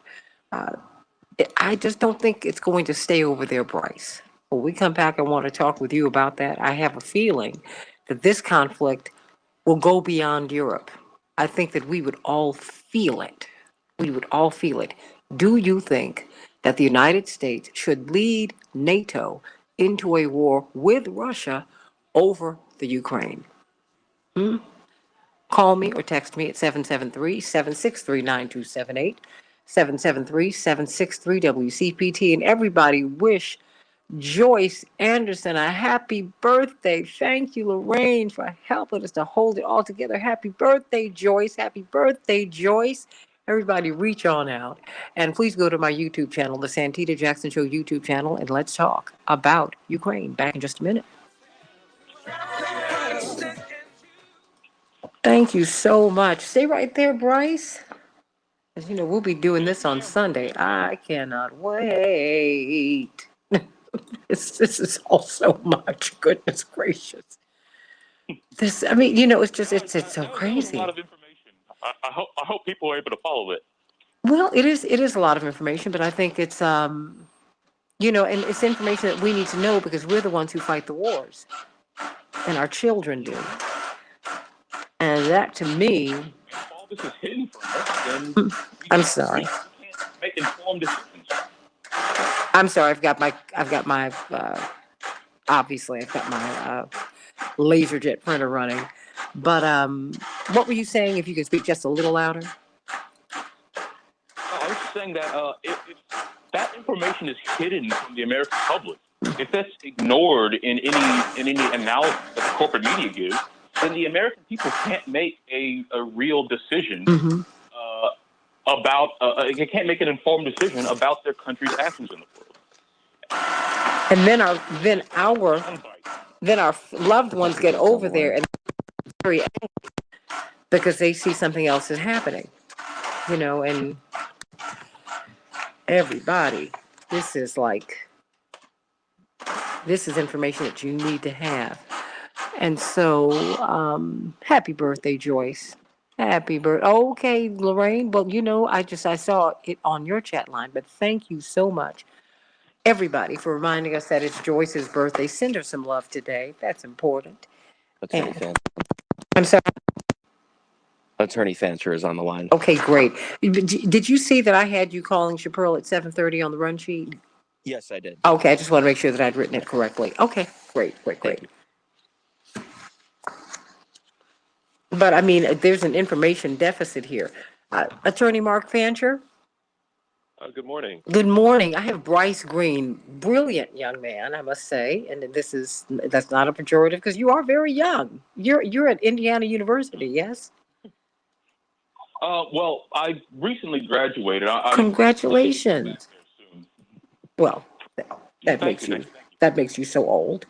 I just don't think it's going to stay over there, Bryce. When we come back, I want to talk with you about that. I have a feeling that this conflict will go beyond Europe. I think that we would all feel it. We would all feel it. Do you think that the United States should lead NATO into a war with Russia over the Ukraine? Call me or text me at 773-763-9278, 773-763-WCPT, and everybody wish Joyce Anderson a happy birthday. Thank you, Lorraine, for helping us to hold it all together. Happy birthday, Joyce. Happy birthday, Joyce. Everybody reach on out. And please go to my YouTube channel, the Santita Jackson Show YouTube channel, and let's talk about Ukraine. Back in just a minute. Thank you so much. Stay right there, Bryce. As you know, we'll be doing this on Sunday. I cannot wait. This is all so much. Goodness gracious. This, I mean, you know, it's so crazy. A lot of information. I hope people are able to follow it. Well, it is a lot of information, but I think it's you know, and it's information that we need to know because we're the ones who fight the wars, and our children do. And that, to me, if all this is hidden from us, then I'm sorry. We can't make informed decisions. I'm sorry. I've got my obviously I've got my LaserJet printer running. But what were you saying? If you could speak just a little louder. I was just saying that if that information is hidden from the American public, if that's ignored in any analysis that the corporate media gives, then the American people can't make a real decision about. They can't make an informed decision about their country's actions in the world. And then our loved ones get over there and very angry because they see something else is happening, you know. And everybody, this is information that you need to have. And so, happy birthday, Joyce. Happy birthday. Okay, Lorraine. Well, I saw it on your chat line, but thank you so much, everybody, for reminding us that it's Joyce's birthday. Send her some love today. That's important. Attorney And Fancher. I'm sorry. Attorney Fancher is on the line. Okay, great. Did you see that I had you calling Chaparral at 7:30 on the run sheet? Yes, I did. Okay, I just want to make sure that I'd written it correctly. Okay, great. But I mean, there's an information deficit here. Attorney Mark Fancher? Good morning. Good morning. I have Bryce Green, brilliant young man, I must say, and that's not a pejorative because you are very young. You're at Indiana University, yes? Well, I recently graduated. Congratulations. Soon. Well, that Thank makes you so old.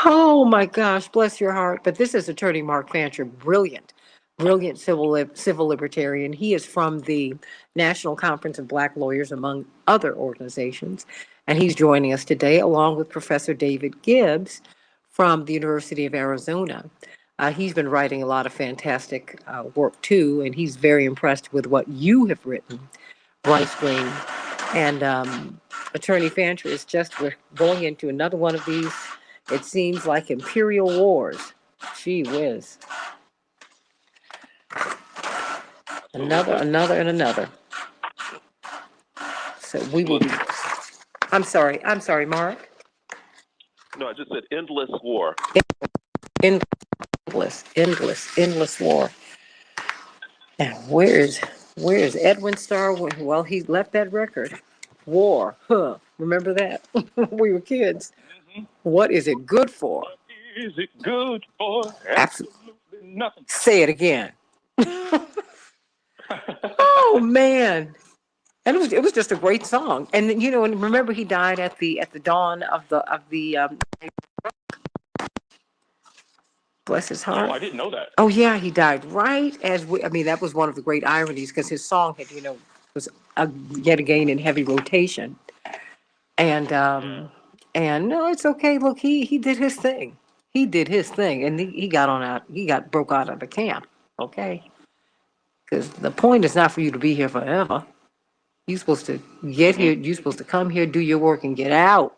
Oh my gosh, bless your heart. But this is Attorney Mark Fancher, brilliant civil libertarian. He is from the National Conference of Black Lawyers, among other organizations. And he's joining us today, along with Professor David Gibbs from the University of Arizona. He's been writing a lot of fantastic work too, and he's very impressed with what you have written, Bryce Green. And Attorney Fancher is we're going into another one of these. It seems like imperial wars. Gee whiz. Another, and another. So we will be. I'm sorry, Mark. No, I just said endless war. Endless war. Now, where's Edwin Starr? Well, he left that record. War, huh? Remember that? We were kids. Mm-hmm. What is it good for? What is it good for? Absolutely nothing. Say it again. Oh man. And it was just a great song. And and remember he died at the dawn of the bless his heart. Oh, I didn't know that. Oh yeah, he died right as that was one of the great ironies because his song had was yet again in heavy rotation. And no, it's okay. Look, he did his thing. He did his thing, and he broke out of the camp. Okay, because the point is not for you to be here forever. You're supposed to get here. You're supposed to come here, do your work, and get out.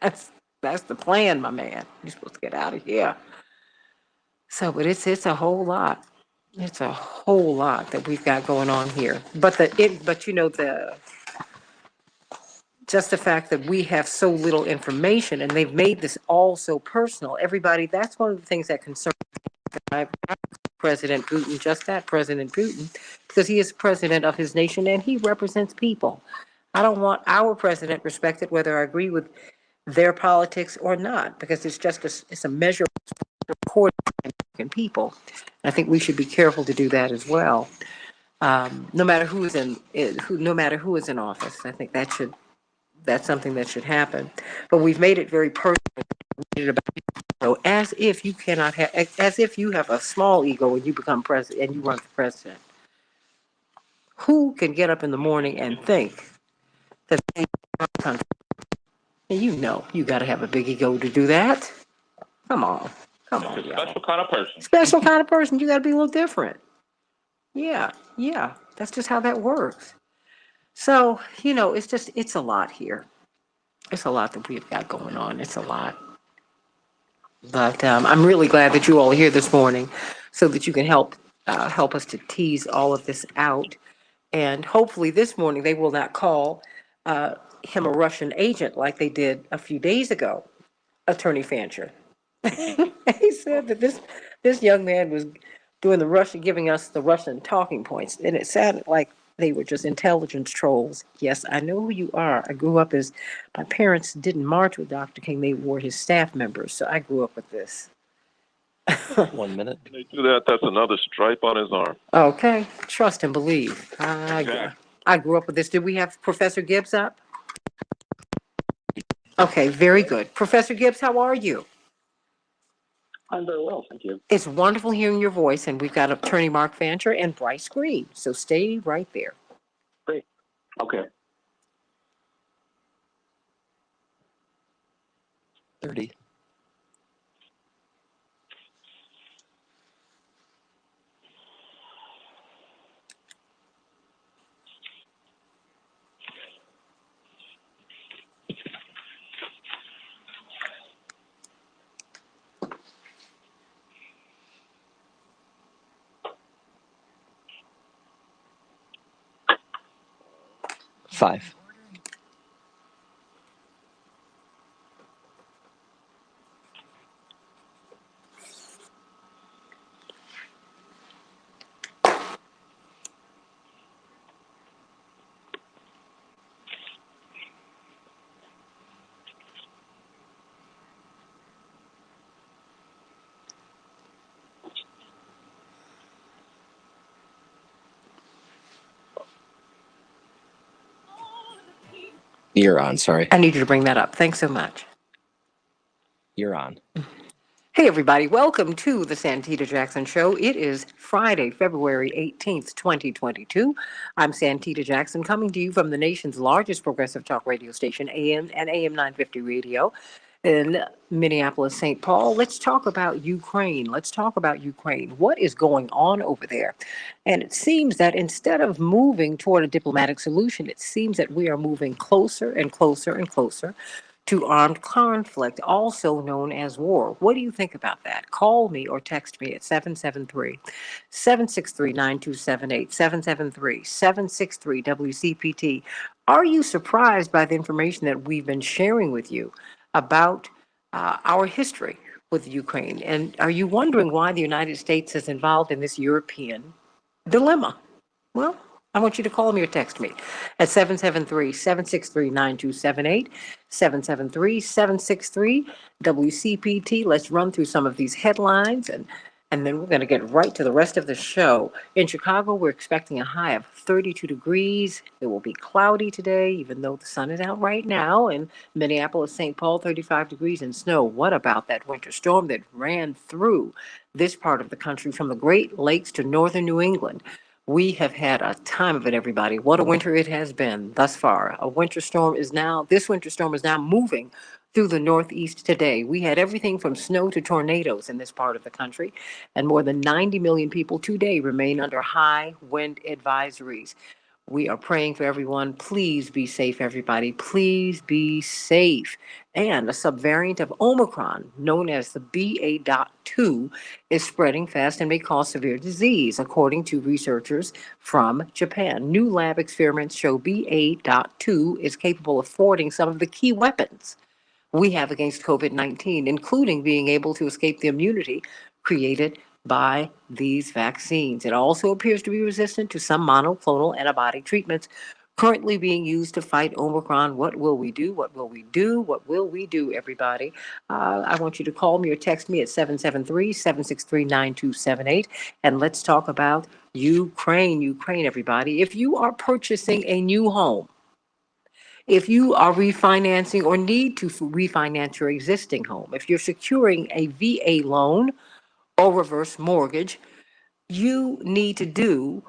That's the plan, my man. You're supposed to get out of here. So, but it's a whole lot. It's a whole lot that we've got going on here. But just the fact that we have so little information and they've made this all so personal. Everybody, that's one of the things that concerns me. President Putin, just that, President Putin, because he is president of his nation and he represents people. I don't want our president respected whether I agree with their politics or not, because it's a measure of support of people. And I think we should be careful to do that as well. No matter who is in office, I think that's something that should happen. But we've made it very personal. So as if you have a small ego and you become president and you run for president. Who can get up in the morning and think that country? And you got to have a big ego to do that. Come on. Special kind of person. Special kind of person. You got to be a little different. Yeah. That's just how that works. So, it's a lot here. It's a lot that we've got going on. It's a lot. But I'm really glad that you all are here this morning so that you can help us to tease all of this out. And hopefully this morning they will not call him a Russian agent like they did a few days ago, Attorney Fancher. He said that this young man was giving us the Russian talking points, and it sounded like they were just intelligence trolls. Yes, I know who you are. I grew up my parents didn't march with Dr. King. They were his staff members, so I grew up with this. 1 minute. They do that. That's another stripe on his arm. Okay, trust and believe. I grew up with this. Did we have Professor Gibbs up? Okay, very good. Professor Gibbs, how are you? I'm very well, thank you. It's wonderful hearing your voice, and we've got Attorney Mark Fancher and Bryce Green, so stay right there. Great. Okay. 30. Five. You're on, sorry. I need you to bring that up. Thanks so much. You're on. Hey, everybody. Welcome to the Santita Jackson Show. It is Friday, February 18th, 2022. I'm Santita Jackson, coming to you from the nation's largest progressive talk radio station, AM and AM 950 Radio in Minneapolis, St. Paul. Let's talk about Ukraine. Let's talk about Ukraine. What is going on over there? And it seems that instead of moving toward a diplomatic solution, it seems that we are moving closer and closer and closer to armed conflict, also known as war. What do you think about that? Call me or text me at 773-763-9278, 773-763-WCPT. Are you surprised by the information that we've been sharing with you about our history with Ukraine? And are you wondering why the United States is involved in this European dilemma? Well, I want you to call me or text me at 773-763-9278, 773-763-WCPT. Let's run through some of these headlines, and then we're going to get right to the rest of the show. In Chicago, we're expecting a high of 32 degrees. It will be cloudy today, even though the sun is out right now. In Minneapolis, St. Paul, 35 degrees and snow. What about that winter storm that ran through this part of the country from the Great Lakes to northern New England? We have had a time of it, everybody. What a winter it has been thus far. This winter storm is now moving through the Northeast today. We had everything from snow to tornadoes in this part of the country, and more than 90 million people today remain under high wind advisories. We are praying for everyone. Please be safe, everybody. Please be safe. And a subvariant of Omicron, known as the BA.2, is spreading fast and may cause severe disease, according to researchers from Japan. New lab experiments show BA.2 is capable of thwarting some of the key weapons we have against COVID-19, including being able to escape the immunity created by these vaccines. It also appears to be resistant to some monoclonal antibody treatments currently being used to fight Omicron. What will we do? What will we do? What will we do, everybody? I want you to call me or text me at 773-763-9278, and let's talk about Ukraine, everybody. If you are purchasing a new home, if you are refinancing or need to refinance your existing home, if you're securing a VA loan or reverse mortgage, you need to do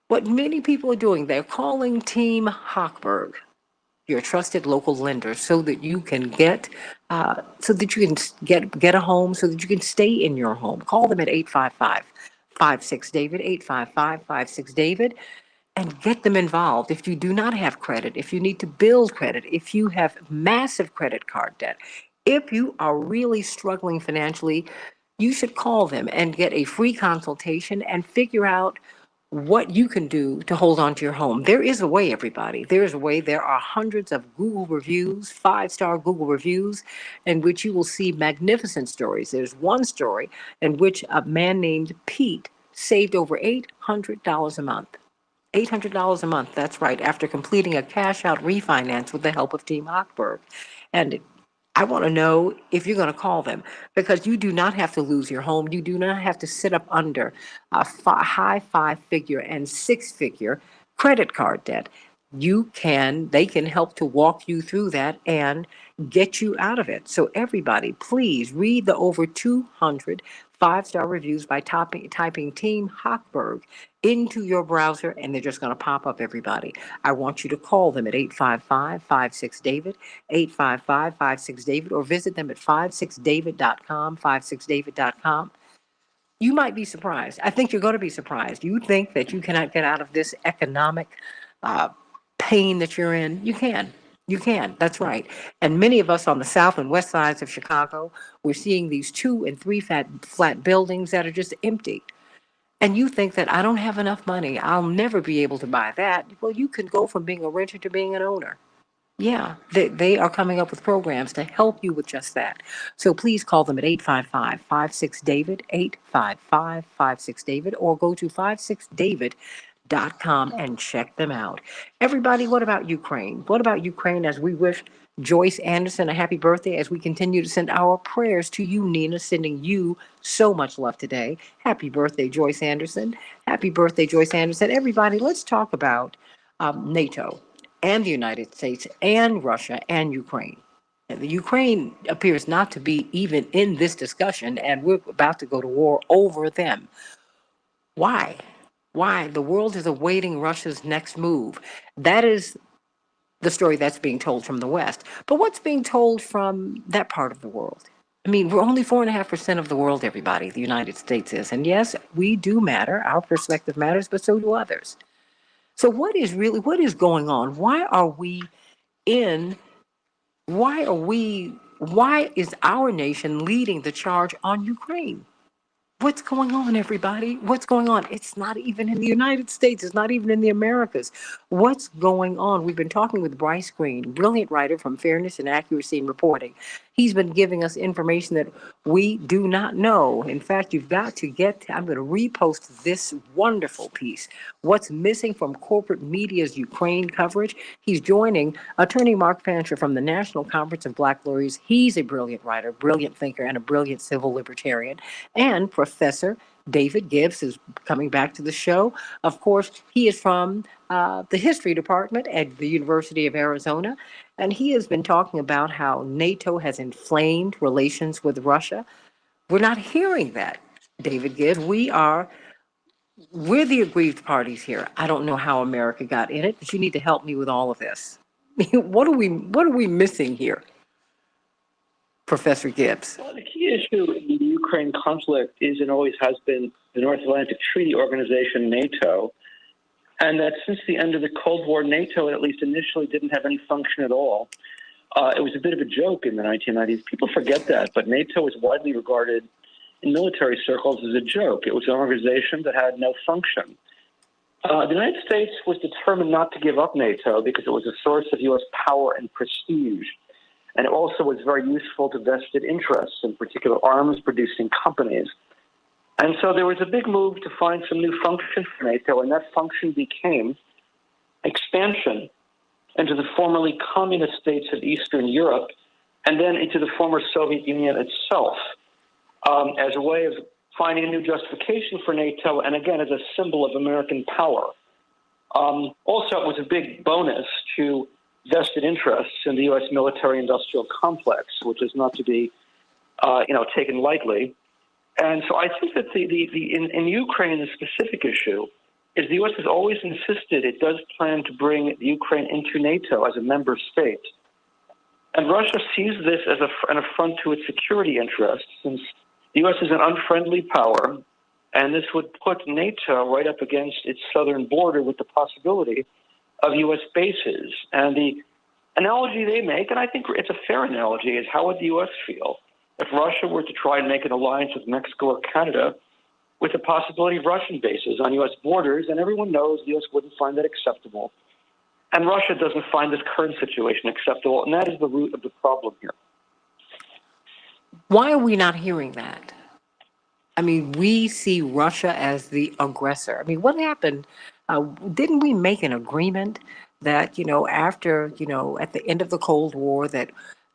what many people are doing. They're calling Team Hochberg, your trusted local lender, so that you can get a home, so that you can stay in your home. Call them at 855-56-DAVID, 855-56-DAVID. And get them involved. If you do not have credit, if you need to build credit, if you have massive credit card debt, if you are really struggling financially, you should call them and get a free consultation and figure out what you can do to hold on to your home. There is a way, everybody. There is a way. There are hundreds of Google reviews, 5-star Google reviews, in which you will see magnificent stories. There's one story in which a man named Pete saved over $800 a month. $800 a month, that's right, after completing a cash-out refinance with the help of Team Hochberg. And I want to know if you're going to call them, because you do not have to lose your home. You do not have to sit up under a high 5-figure and 6-figure credit card debt. they can help to walk you through that and get you out of it. So everybody, please read the over 200 five-star reviews by typing Team Hochberg into your browser, and they're just going to pop up, everybody. I want you to call them at 855-56-DAVID, 855-56-DAVID, or visit them at 56david.com, 56david.com. You might be surprised. I think you're going to be surprised. You think that you cannot get out of this economic uh, pain that you're in. You can. You can. That's right. And many of us on the south and west sides of Chicago, we're seeing these 2 and 3 flat buildings that are just empty. And you think that I don't have enough money. I'll never be able to buy that. Well, you can go from being a renter to being an owner. Yeah, they are coming up with programs to help you with just that. So please call them at 855-56-DAVID, 855-56-DAVID, or go to 56david.com and check them out. Everybody, what about Ukraine? What about Ukraine as we wish Joyce Anderson a happy birthday as we continue to send our prayers to you, Nina, sending you so much love today. Happy birthday, Joyce Anderson. Happy birthday, Joyce Anderson. Everybody, let's talk about NATO and the United States and Russia and Ukraine. And the Ukraine appears not to be even in this discussion, and we're about to go to war over them. Why? Why? The world is awaiting Russia's next move. That is the story that's being told from the West. But what's being told from that part of the world? I mean, we're only 4.5% of the world, everybody, the United States is. And yes, we do matter. Our perspective matters, but so do others. So what is going on? Why is our nation leading the charge on Ukraine? What's going on, everybody? What's going on? It's not even in the United States. It's not even in the Americas. What's going on? We've been talking with Bryce Green, brilliant writer from Fairness and Accuracy in Reporting. He's been giving us information that we do not know. In fact, you've got to I'm going to repost this wonderful piece. What's missing from corporate media's Ukraine coverage? He's joining attorney Mark Fancher from the National Conference of Black Lawyers. He's a brilliant writer, brilliant thinker, and a brilliant civil libertarian. And Professor David Gibbs is coming back to the show. Of course, he is from the history department at the University of Arizona, and he has been talking about how NATO has inflamed relations with Russia. We're not hearing that, David Gibbs. We're the aggrieved parties here. I don't know how America got in it, but you need to help me with all of this. What are we missing here, Professor Gibbs? Well, the key issue in the Ukraine conflict is and always has been the North Atlantic Treaty Organization, NATO, and that since the end of the Cold War, NATO, at least initially, didn't have any function at all. It was a bit of a joke in the 1990s. People forget that, but NATO was widely regarded in military circles as a joke. It was an organization that had no function. The United States was determined not to give up NATO because it was a source of U.S. power and prestige. And it also was very useful to vested interests, in particular arms-producing companies. And so there was a big move to find some new function for NATO, and that function became expansion into the formerly communist states of Eastern Europe and then into the former Soviet Union itself as a way of finding a new justification for NATO and, again, as a symbol of American power. Also, it was a big bonus to vested interests in the U.S. military-industrial complex, which is not to be, taken lightly. And so I think that in Ukraine, the specific issue is the U.S. has always insisted it does plan to bring Ukraine into NATO as a member state. And Russia sees this as an affront to its security interests, since the U.S. is an unfriendly power, and this would put NATO right up against its southern border with the possibility of U.S. bases. And the analogy they make, and I think it's a fair analogy, is how would the U.S. feel if Russia were to try and make an alliance with Mexico or Canada with the possibility of Russian bases on U.S. borders, and everyone knows the U.S. wouldn't find that acceptable. And Russia doesn't find this current situation acceptable, and that is the root of the problem here. Why are we not hearing that? I mean, we see Russia as the aggressor. I mean, what happened? Didn't we make an agreement that, after, at the end of the Cold War, that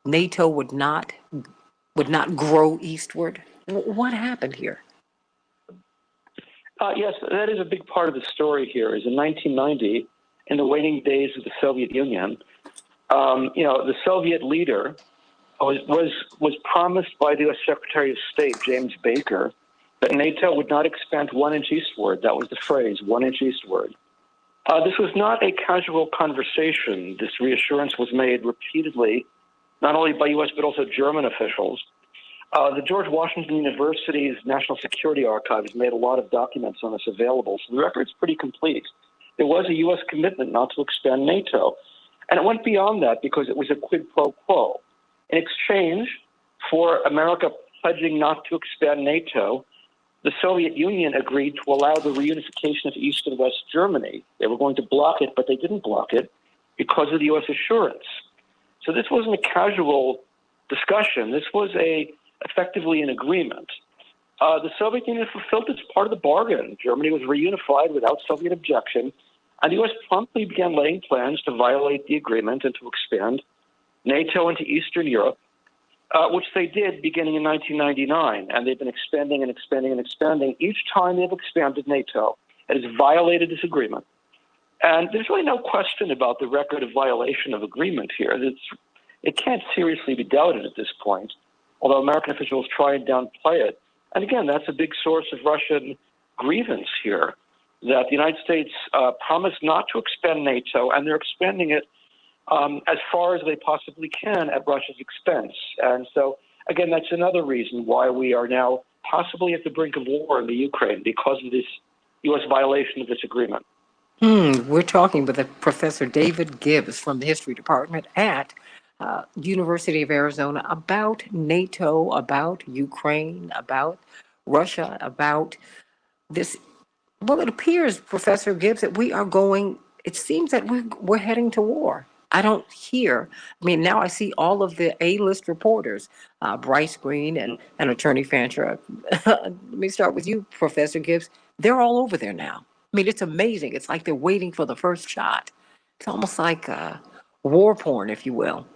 NATO would not grow eastward? What happened here? Yes, that is a big part of the story here. Is in 1990, in the waning days of the Soviet Union. The Soviet leader was promised by the U.S. Secretary of State, James Baker, that NATO would not expand 1 inch eastward. That was the phrase, 1 inch eastward. This was not a casual conversation. This reassurance was made repeatedly, not only by U.S. but also German officials. The George Washington University's National Security Archive has made a lot of documents on this available, so the record's pretty complete. There was a U.S. commitment not to expand NATO, and it went beyond that because it was a quid pro quo. In exchange for America pledging not to expand NATO, the Soviet Union agreed to allow the reunification of East and West Germany. They were going to block it, but they didn't block it because of the U.S. assurance. So this wasn't a casual discussion. This was effectively an agreement. The Soviet Union fulfilled its part of the bargain. Germany was reunified without Soviet objection, and the U.S. promptly began laying plans to violate the agreement and to expand NATO into Eastern Europe, which they did beginning in 1999, and they've been expanding and expanding and expanding. Each time they've expanded NATO, it has violated this agreement. And there's really no question about the record of violation of agreement here. It can't seriously be doubted at this point, although American officials try and downplay it. And again, that's a big source of Russian grievance here, that the United States promised not to expand NATO, and they're expanding it as far as they possibly can at Russia's expense. And so, again, that's another reason why we are now possibly at the brink of war in the Ukraine, because of this U.S. violation of this agreement. We're talking with Professor David Gibbs from the History Department at University of Arizona about NATO, about Ukraine, about Russia, about this. Well, it appears, Professor Gibbs, that it seems that we're heading to war. I don't hear. Now I see all of the A-list reporters, Bryce Green and Attorney Fancher. Let me start with you, Professor Gibbs. They're all over there now. It's amazing. It's like they're waiting for the first shot. It's almost like war porn, if you will.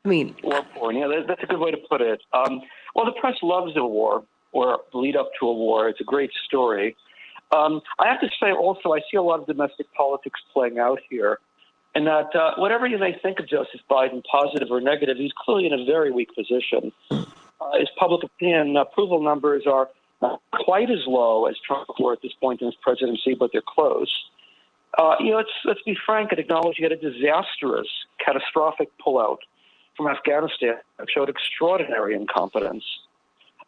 War porn, yeah, that's a good way to put it. Well, the press loves a war or the lead up to a war. It's a great story. I have to say also, I see a lot of domestic politics playing out here. And that whatever you may think of Joseph Biden, positive or negative, he's clearly in a very weak position. His public opinion approval numbers are not quite as low as Trump were at this point in his presidency, but they're close. Let's be frank and acknowledge he had a disastrous, catastrophic pullout from Afghanistan that showed extraordinary incompetence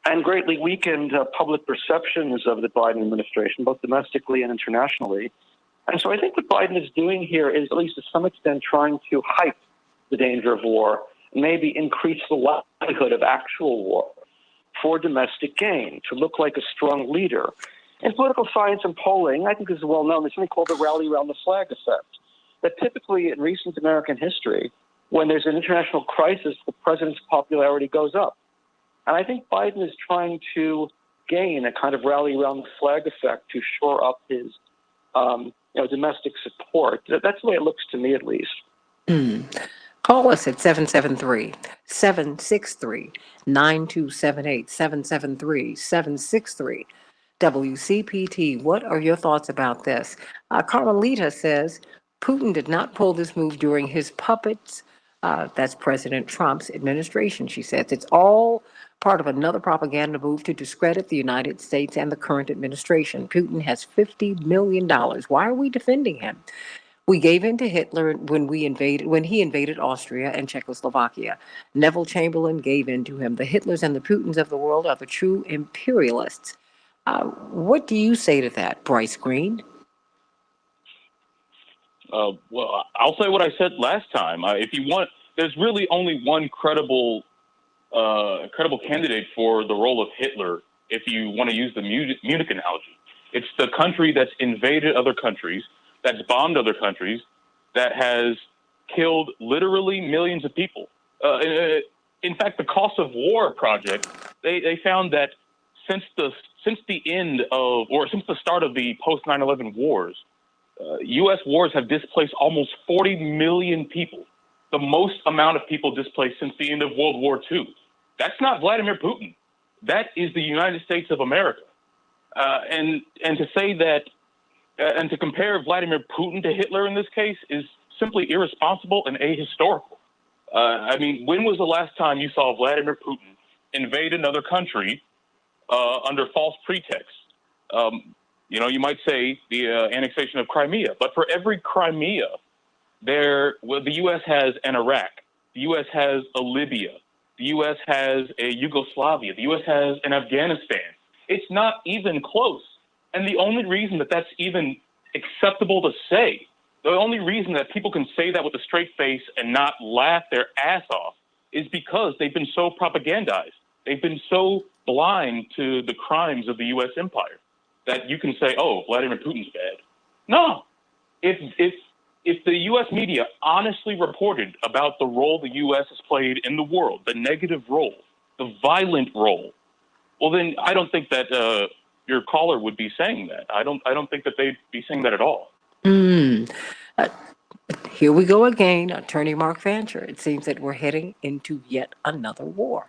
and greatly weakened public perceptions of the Biden administration, both domestically and internationally. And so I think what Biden is doing here is, at least to some extent, trying to hype the danger of war, maybe increase the likelihood of actual war for domestic gain, to look like a strong leader. In political science and polling, I think this is well known, there's something called the rally around the flag effect, that typically in recent American history, when there's an international crisis, the president's popularity goes up. And I think Biden is trying to gain a kind of rally around the flag effect to shore up his domestic support. That's the way it looks to me, at least. Call us at 773-763-9278, 773-763. WCPT, what are your thoughts about this? Carmelita says, Putin did not pull this move during his puppets, that's President Trump's administration, she says. It's all part of another propaganda move to discredit the United States and the current administration. Putin has $50 million. Why are we defending him? We gave in to Hitler when he invaded Austria and Czechoslovakia. Neville Chamberlain gave in to him. The Hitlers and the Putins of the world are the true imperialists. What do you say to that, Bryce Green? Well, I'll say what I said last time. If you want, there's really only one credible candidate for the role of Hitler, if you want to use the Munich analogy. It's the country that's invaded other countries, that's bombed other countries, that has killed literally millions of people. In fact, the Cost of War project, they found that since the start of the post 9/11 wars, U.S. wars have displaced almost 40 million people, the most amount of people displaced since the end of World War II. That's not Vladimir Putin. That is the United States of America. And to say that And to compare Vladimir Putin to Hitler in this case is simply irresponsible and ahistorical. I mean, when was the last time you saw Vladimir Putin invade another country under false pretext? You might say the annexation of Crimea, but for every Crimea, the U.S. has an Iraq, the U.S. has a Libya, the U.S. has a Yugoslavia, the U.S. has an Afghanistan. It's not even close. And the only reason that that's even acceptable to say, the only reason that people can say that with a straight face and not laugh their ass off is because they've been so propagandized. They've been so blind to the crimes of the U.S. empire that you can say, oh, Vladimir Putin's bad. No. If the U.S. media honestly reported about the role the U.S. has played in the world, the negative role, the violent role, well, then I don't think that your caller would be saying that. I don't think that they'd be saying that at all. Here we go again, Attorney Mark Fancher. It seems that we're heading into yet another war.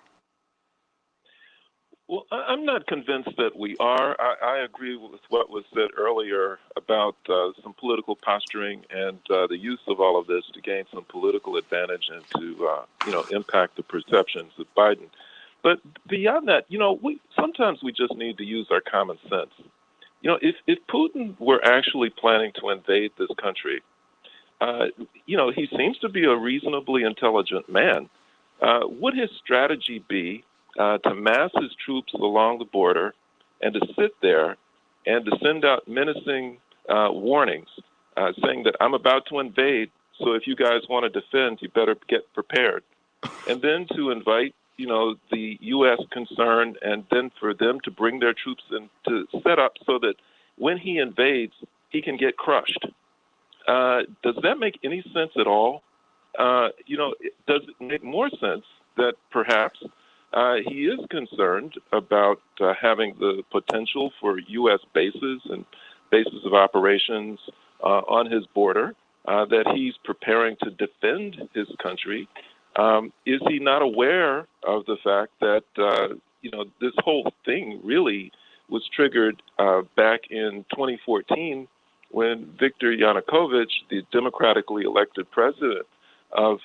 Well, I'm not convinced that we are. I agree with what was said earlier about some political posturing and the use of all of this to gain some political advantage and to, impact the perceptions of Biden. But beyond that, sometimes we just need to use our common sense. If Putin were actually planning to invade this country, he seems to be a reasonably intelligent man. Would his strategy be to mass his troops along the border and to sit there and to send out menacing warnings saying that I'm about to invade, so if you guys want to defend, you better get prepared. And then to invite, the U.S. concern, and then for them to bring their troops in to set up so that when he invades, he can get crushed. Does that make any sense at all? Does it make more sense that perhaps he is concerned about having the potential for U.S. bases and bases of operations on his border, that he's preparing to defend his country? Is he not aware of the fact that, this whole thing really was triggered back in 2014 when Viktor Yanukovych, the democratically elected president of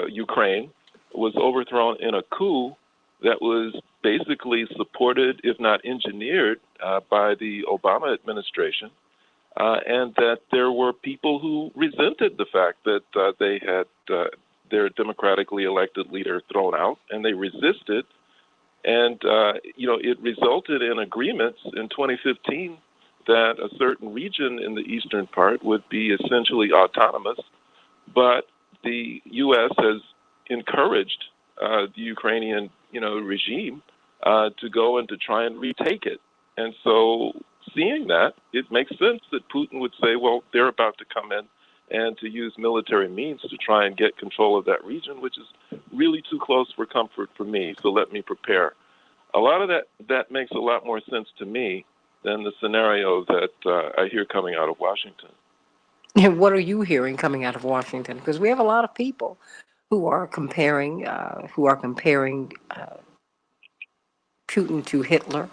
Ukraine, was overthrown in a coup that was basically supported, if not engineered, by the Obama administration, and that there were people who resented the fact that they had their democratically elected leader thrown out, and they resisted. And, it resulted in agreements in 2015 that a certain region in the eastern part would be essentially autonomous, but the U.S. has encouraged the Ukrainian, regime to go and to try and retake it. And so seeing that, it makes sense that Putin would say, well, they're about to come in and to use military means to try and get control of that region, which is really too close for comfort for me, so let me prepare. A lot of that makes a lot more sense to me than the scenario that I hear coming out of Washington. And what are you hearing coming out of Washington? Because we have a lot of people who are comparing Putin to Hitler.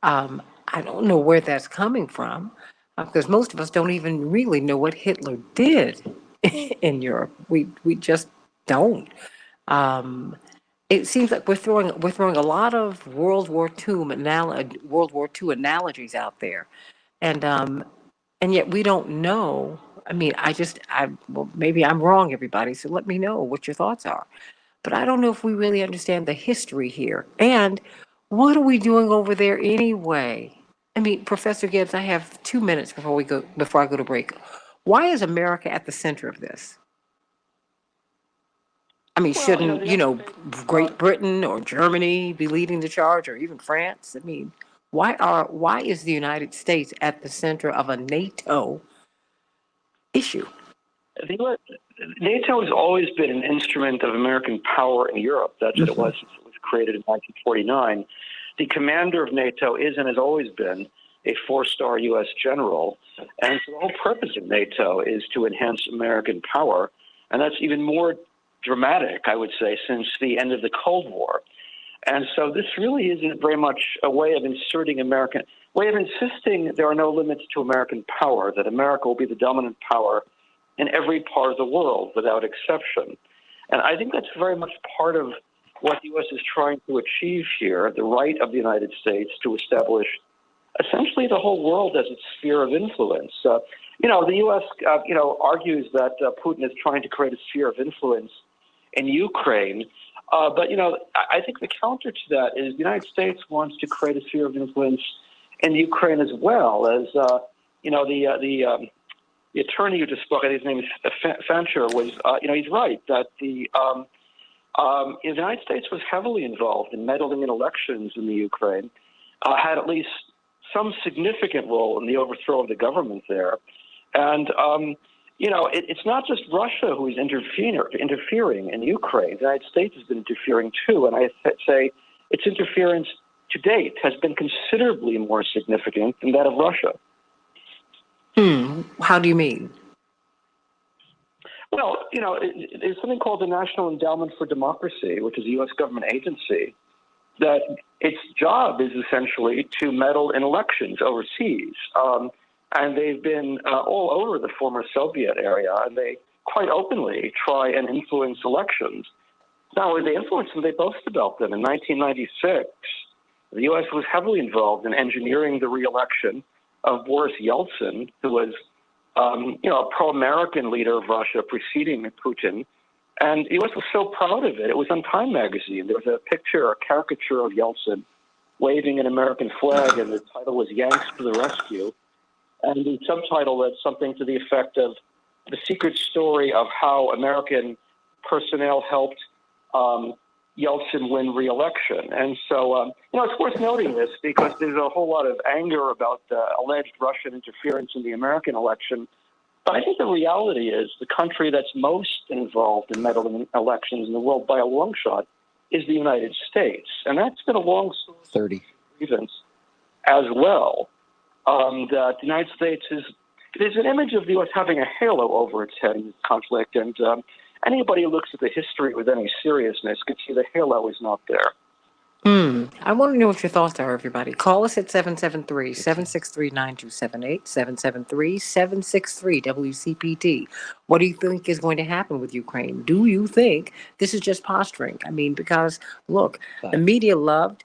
I don't know where that's coming from, because most of us don't even really know what Hitler did in Europe. We just don't. It seems like we're throwing a lot of World War II analogies out there, and yet we don't know. I mean, well, maybe I'm wrong, everybody. So let me know what your thoughts are. But I don't know if we really understand the history here. And what are we doing over there anyway? I mean, Professor Gibbs, I have 2 minutes before I go to break. Why is America at the center of this? I mean, shouldn't, Great Britain or Germany be leading the charge, or even France? I mean, why is the United States at the center of a NATO issue? NATO has always been an instrument of American power in Europe. That's what it was since it was created in 1949. The commander of NATO is and has always been a 4-star U.S. general. And so the whole purpose of NATO is to enhance American power. And that's even more dramatic, I would say, since the end of the Cold War. And so this really isn't very much a way of insisting there are no limits to American power, that America will be the dominant power in every part of the world without exception. And I think that's very much part of what the U.S. is trying to achieve here, the right of the United States to establish essentially the whole world as its sphere of influence. The U.S. Argues that Putin is trying to create a sphere of influence in Ukraine. But I think the counter to that is the United States wants to create a sphere of influence in Ukraine as well. As the attorney who just spoke, I think his name is Fancher, was he's right that the United States was heavily involved in meddling in elections in the Ukraine, had at least some significant role in the overthrow of the government there, and it's not just Russia who is interfering in Ukraine. The United States has been interfering too, and I say its interference to date has been considerably more significant than that of Russia. How do you mean? Well, there's something called the National Endowment for Democracy, which is a U.S. government agency, that its job is essentially to meddle in elections overseas. And they've been all over the former Soviet area, and they quite openly try and influence elections. Not only they influence them, they boast about them. In 1996, the U.S. was heavily involved in engineering the re-election of Boris Yeltsin, who was a pro-American leader of Russia preceding Putin. And the U.S. was so proud of it. It was on Time magazine. There was a caricature of Yeltsin waving an American flag, and the title was Yanks to the Rescue. And the subtitle was something to the effect of the secret story of how American personnel helped Yeltsin win re-election. And so, it's worth noting this because there's a whole lot of anger about alleged Russian interference in the American election. But I think the reality is the country that's most involved in meddling in elections in the world by a long shot is the United States. And that's been a long grievance as well. That the United States there's an image of the U.S. having a halo over its head in this conflict, and anybody who looks at the history with any seriousness can see the halo is not there. I want to know what your thoughts are, everybody. Call us at 773-763-9278, 773-763-WCPT. What do you think is going to happen with Ukraine? Do you think this is just posturing? I mean, because, look, the media loved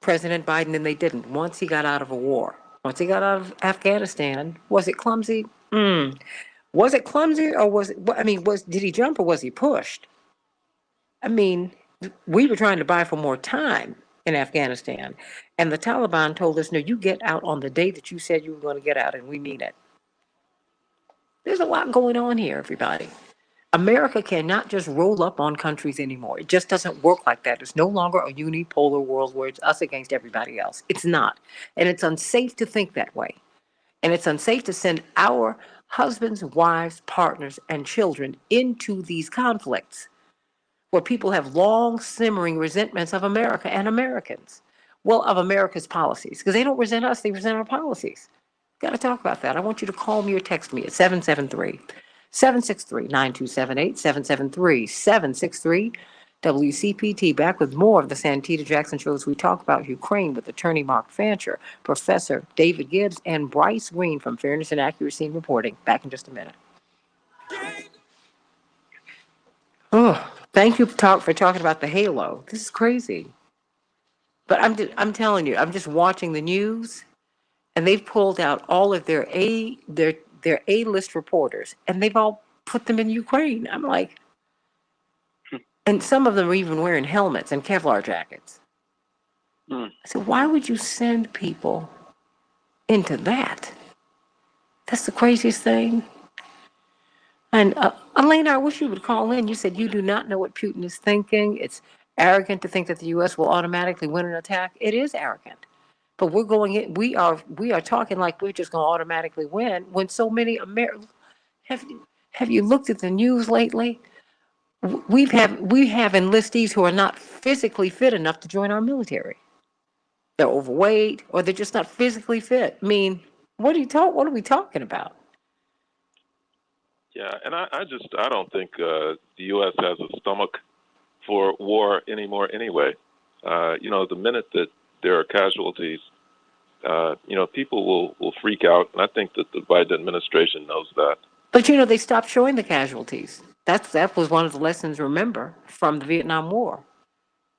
President Biden and they didn't once he got out of a war. Once he got out of Afghanistan, was it clumsy? Was it clumsy or did he jump or was he pushed? I mean, we were trying to buy for more time in Afghanistan. And the Taliban told us, no, you get out on the day that you said you were going to get out, and we mean it. There's a lot going on here, everybody. America cannot just roll up on countries anymore. It just doesn't work like that. It's no longer a unipolar world where it's us against everybody else. It's not. And it's unsafe to think that way. And it's unsafe to send our husbands, wives, partners, and children into these conflicts where people have long simmering resentments of America and Americans. Well, of America's policies, because they don't resent us, they resent our policies. Got to talk about that. I want you to call me or text me at 773-763-9278, 773-763-WCPT. Back with more of the Santita Jackson Show as we talk about Ukraine with attorney Mark Fancher, Professor David Gibbs, and Bryce Green from Fairness and Accuracy in Reporting. Back in just a minute. Thank you for talking about the halo. This is crazy. But I'm telling you, I'm just watching the news, and they've pulled out all of their A-list reporters, and they've all put them in Ukraine. I'm like, and some of them are even wearing helmets and Kevlar jackets. I said, why would you send people into that? That's the craziest thing. And Elena, I wish you would call in. You said you do not know what Putin is thinking. It's arrogant to think that the U.S. will automatically win an attack. It is arrogant. But we're going in. We are talking like we're just going to automatically win when so many Americans. Have you looked at the news lately? We have enlistees who are not physically fit enough to join our military. They're overweight or they're just not physically fit. I mean, what are we talking about? Yeah, and I don't think the U.S. has a stomach for war anymore anyway. The minute that there are casualties, people will freak out, and I think that the Biden administration knows that. But they stopped showing the casualties. That was one of the lessons, remember, from the Vietnam War.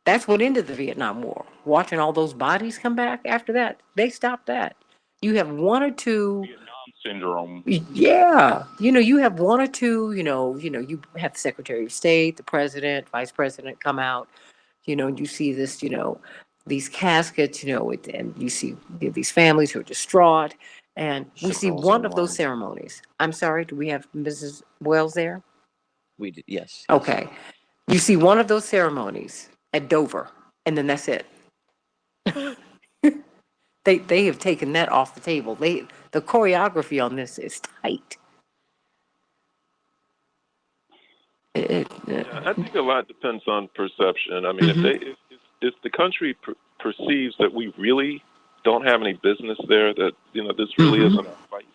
That's what ended the Vietnam War. Watching all those bodies come back after that, they stopped that. You have one or two Vietnam syndrome. Yeah, you have one or two. You have the Secretary of State, the President, Vice President come out. And you see this. These caskets. And you see these families who are distraught, and we see one of those ceremonies. I'm sorry. Do we have Mrs. Wells there? We did, yes. Okay. You see one of those ceremonies at Dover, and then that's it. They have taken that off the table. The choreography on this is tight. I think a lot depends on perception. I mean, if the country perceives that we really don't have any business there, that this really isn't a fight.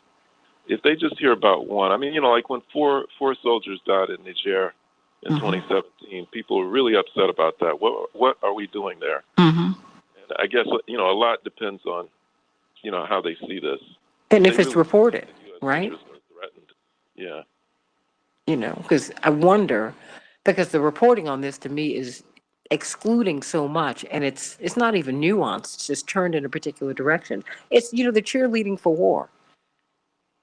If they just hear about one, like when four soldiers died in Niger in 2017, people were really upset about that. What are we doing there? And I guess a lot depends on how they see this. And if it's reported, right? Yeah. Because I wonder, because the reporting on this to me is excluding so much, and it's not even nuanced. It's just turned in a particular direction. It's the cheerleading for war.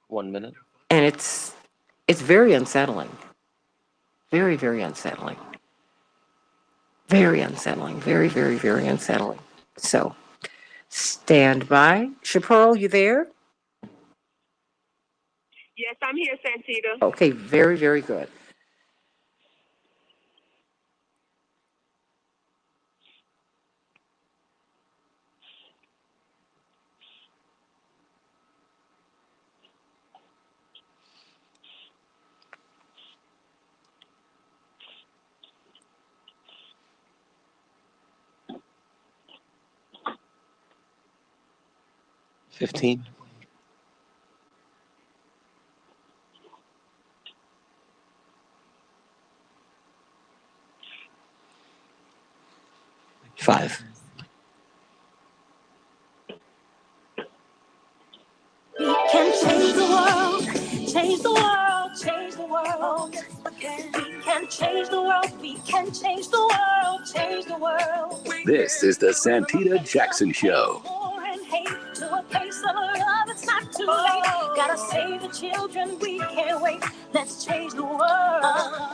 1 minute. And it's very unsettling. Very, very unsettling. Very unsettling. Very, very, very unsettling. So, stand by. Chaparral, you there? Yes, I'm here, Santita. Okay, very, very good. $15. $5. We can change the world, change the world, change the world. We can change the world, we can change the world, change the world. This is the Santita Jackson Show. To a place of love, it's not too late. Gotta save the children, we can't wait. Let's change the world.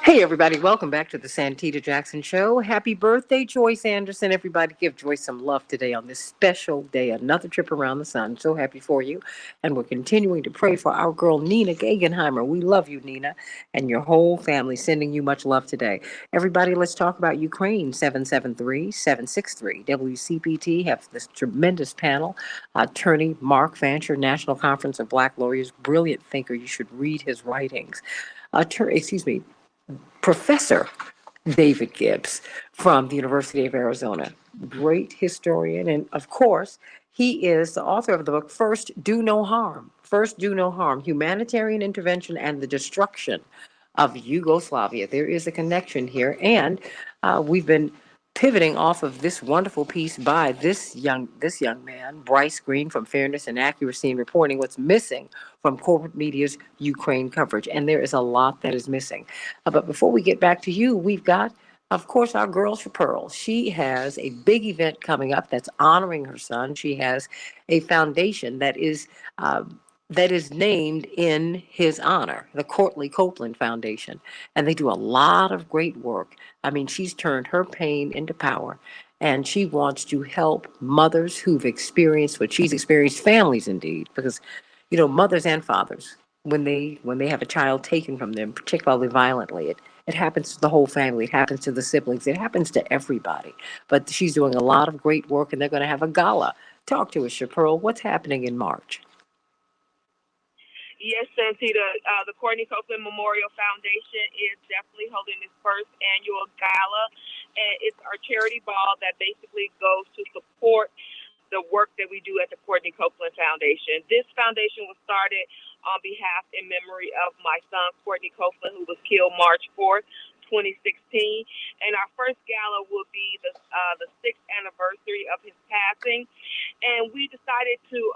Hey, everybody, welcome back to the Santita Jackson Show. Happy birthday, Joyce Anderson. Everybody give Joyce some love today on this special day, another trip around the sun. So happy for you. And we're continuing to pray for our girl, Nina Gegenheimer. We love you, Nina, and your whole family, sending you much love today. Everybody, let's talk about Ukraine. 773-763. WCPT have this tremendous panel. Attorney Mark Fancher, National Conference of Black Lawyers, brilliant thinker. You should read his writings. Professor David Gibbs from the University of Arizona, great historian. And of course, he is the author of the book, First Do No Harm. First Do No Harm, Humanitarian Intervention and the Destruction of Yugoslavia. There is a connection here. And we've been pivoting off of this wonderful piece by this young man, Bryce Green, from Fairness and Accuracy in Reporting What's Missing from Corporate Media's Ukraine coverage. And there is a lot that is missing. But before we get back to you, we've got, of course, our girl Pearl. She has a big event coming up that's honoring her son. She has a foundation that is named in his honor, the Courtney Copeland Foundation. And they do a lot of great work. I mean, she's turned her pain into power, and she wants to help mothers who've experienced what she's experienced, families indeed, because, mothers and fathers, when they have a child taken from them, particularly violently, it happens to the whole family. It happens to the siblings. It happens to everybody. But she's doing a lot of great work, and they're going to have a gala. Talk to us, Pearl. What's happening in March? Yes, Santita, the Courtney Copeland Memorial Foundation is definitely holding its first annual gala, and it's our charity ball that basically goes to support the work that we do at the Courtney Copeland Foundation. This foundation was started on behalf and memory of my son, Courtney Copeland, who was killed March 4th, 2016, and our first gala will be the 6th anniversary of his passing, and we decided to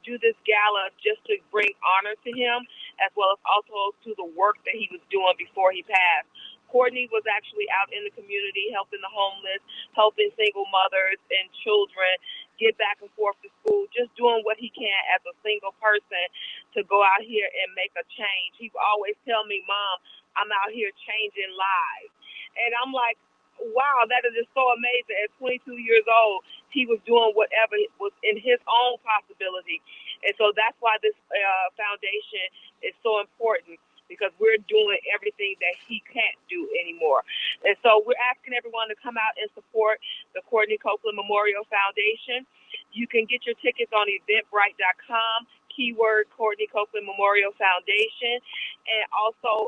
do this gala just to bring honor to him, as well as also to the work that he was doing before he passed. Courtney was actually out in the community helping the homeless, helping single mothers and children get back and forth to school, just doing what he can as a single person to go out here and make a change. He would always tell me, Mom, I'm out here changing lives. And I'm like, wow, that is just so amazing. At 22 years old, he was doing whatever was in his own possibility. And so that's why this foundation is so important, because we're doing everything that he can't do anymore. And so we're asking everyone to come out and support the Courtney Copeland Memorial Foundation. You can get your tickets on eventbrite.com, keyword Courtney Copeland Memorial Foundation. And also,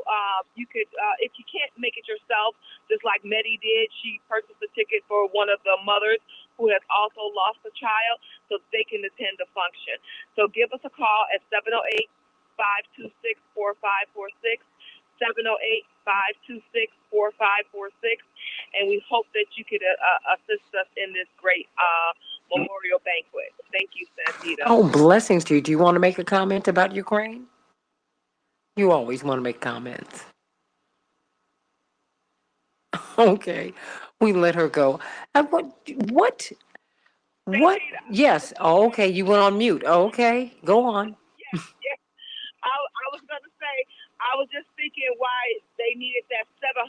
you could, if you can't make it yourself, just like Medi did, she purchased a ticket for one of the mothers who has also lost a child so they can attend the function. So give us a call at 708-526-4546, 708-526-4546, and we hope that you could assist us in this great memorial banquet. Thank you, Santita. Oh, blessings to you. Do you want to make a comment about Ukraine? You always want to make comments. Okay, we let her go. What? Yes. Oh, okay, you went on mute. Okay, go on. Yes. I was going to say, I was just thinking why they needed that $700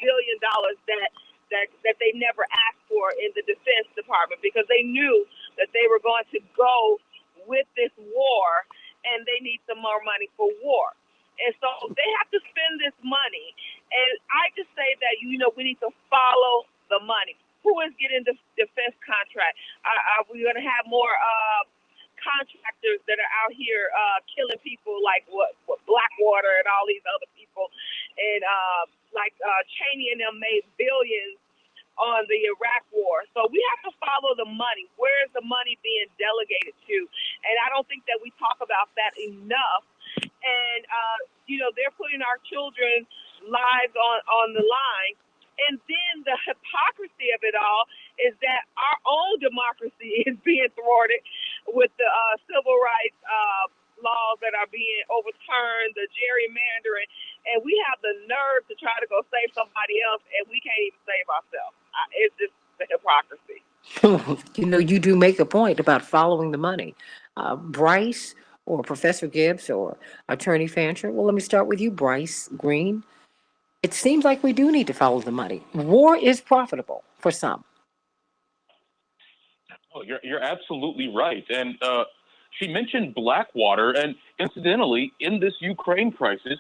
billion that they never asked for in the Defense Department, because they knew that they were going to go with this war, and they need some more money for war. And so they have to spend this money. And I just say that, we need to follow the money. Who is getting the defense contract? Are we going to have more contractors that are out here killing people like what Blackwater and all these other people, and Cheney and them made billions on the Iraq war? So we have to follow the money. Where is the money being delegated to? And I don't think that we talk about that enough. And they're putting our children's lives on the line. And then the hypocrisy of it all is that our own democracy is being thwarted with the civil rights laws that are being overturned, the gerrymandering, and we have the nerve to try to go save somebody else, and we can't even save ourselves. It's just the hypocrisy. You do make a point about following the money. Bryce or Professor Gibbs or Attorney Fancher. Well, let me start with you, Bryce Green. It seems like we do need to follow the money. War is profitable for some. Oh, you're absolutely right. And she mentioned Blackwater, and incidentally, in this Ukraine crisis,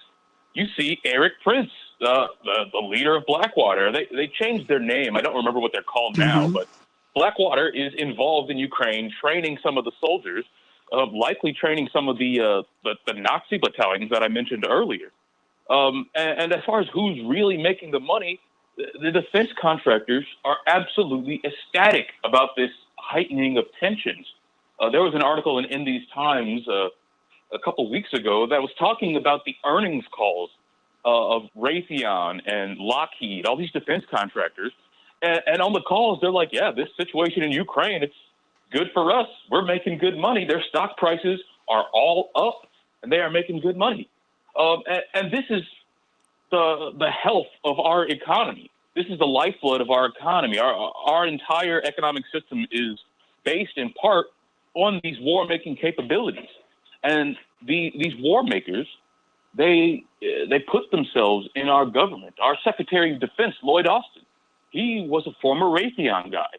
you see Eric Prince, the leader of Blackwater. They changed their name. I don't remember what they're called now, but Blackwater is involved in Ukraine, training some of the soldiers, likely training some of the Nazi battalions that I mentioned earlier. And as far as who's really making the money, the defense contractors are absolutely ecstatic about this heightening of tensions. There was an article in these Times a couple weeks ago that was talking about the earnings calls of Raytheon and Lockheed, all these defense contractors. And on the calls, they're like, yeah, this situation in Ukraine, it's good for us. We're making good money. Their stock prices are all up, and they are making good money. And this is the health of our economy. This is the lifeblood of our economy. Our entire economic system is based in part on these war-making capabilities. And these war makers, they put themselves in our government. Our Secretary of Defense, Lloyd Austin, he was a former Raytheon guy.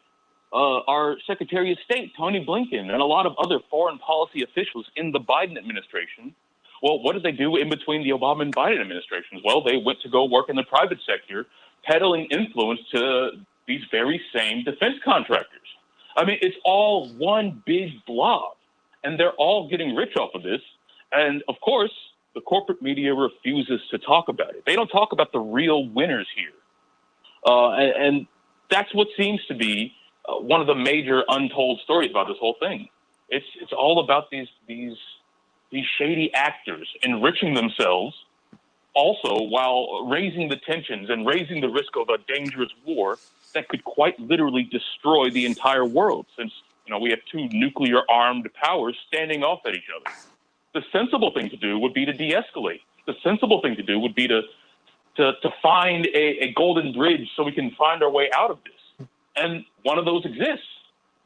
Our Secretary of State, Tony Blinken, and a lot of other foreign policy officials in the Biden administration. Well, what did they do in between the Obama and Biden administrations? Well, they went to go work in the private sector, peddling influence to these very same defense contractors. I mean, it's all one big blob, and they're all getting rich off of this. And of course, the corporate media refuses to talk about it. They don't talk about the real winners here. And that's what seems to be one of the major untold stories about this whole thing. It's all about these shady actors enriching themselves also while raising the tensions and raising the risk of a dangerous war that could quite literally destroy the entire world, since we have two nuclear-armed powers standing off at each other. The sensible thing to do would be to de-escalate. The sensible thing to do would be to find a golden bridge so we can find our way out of this. And one of those exists.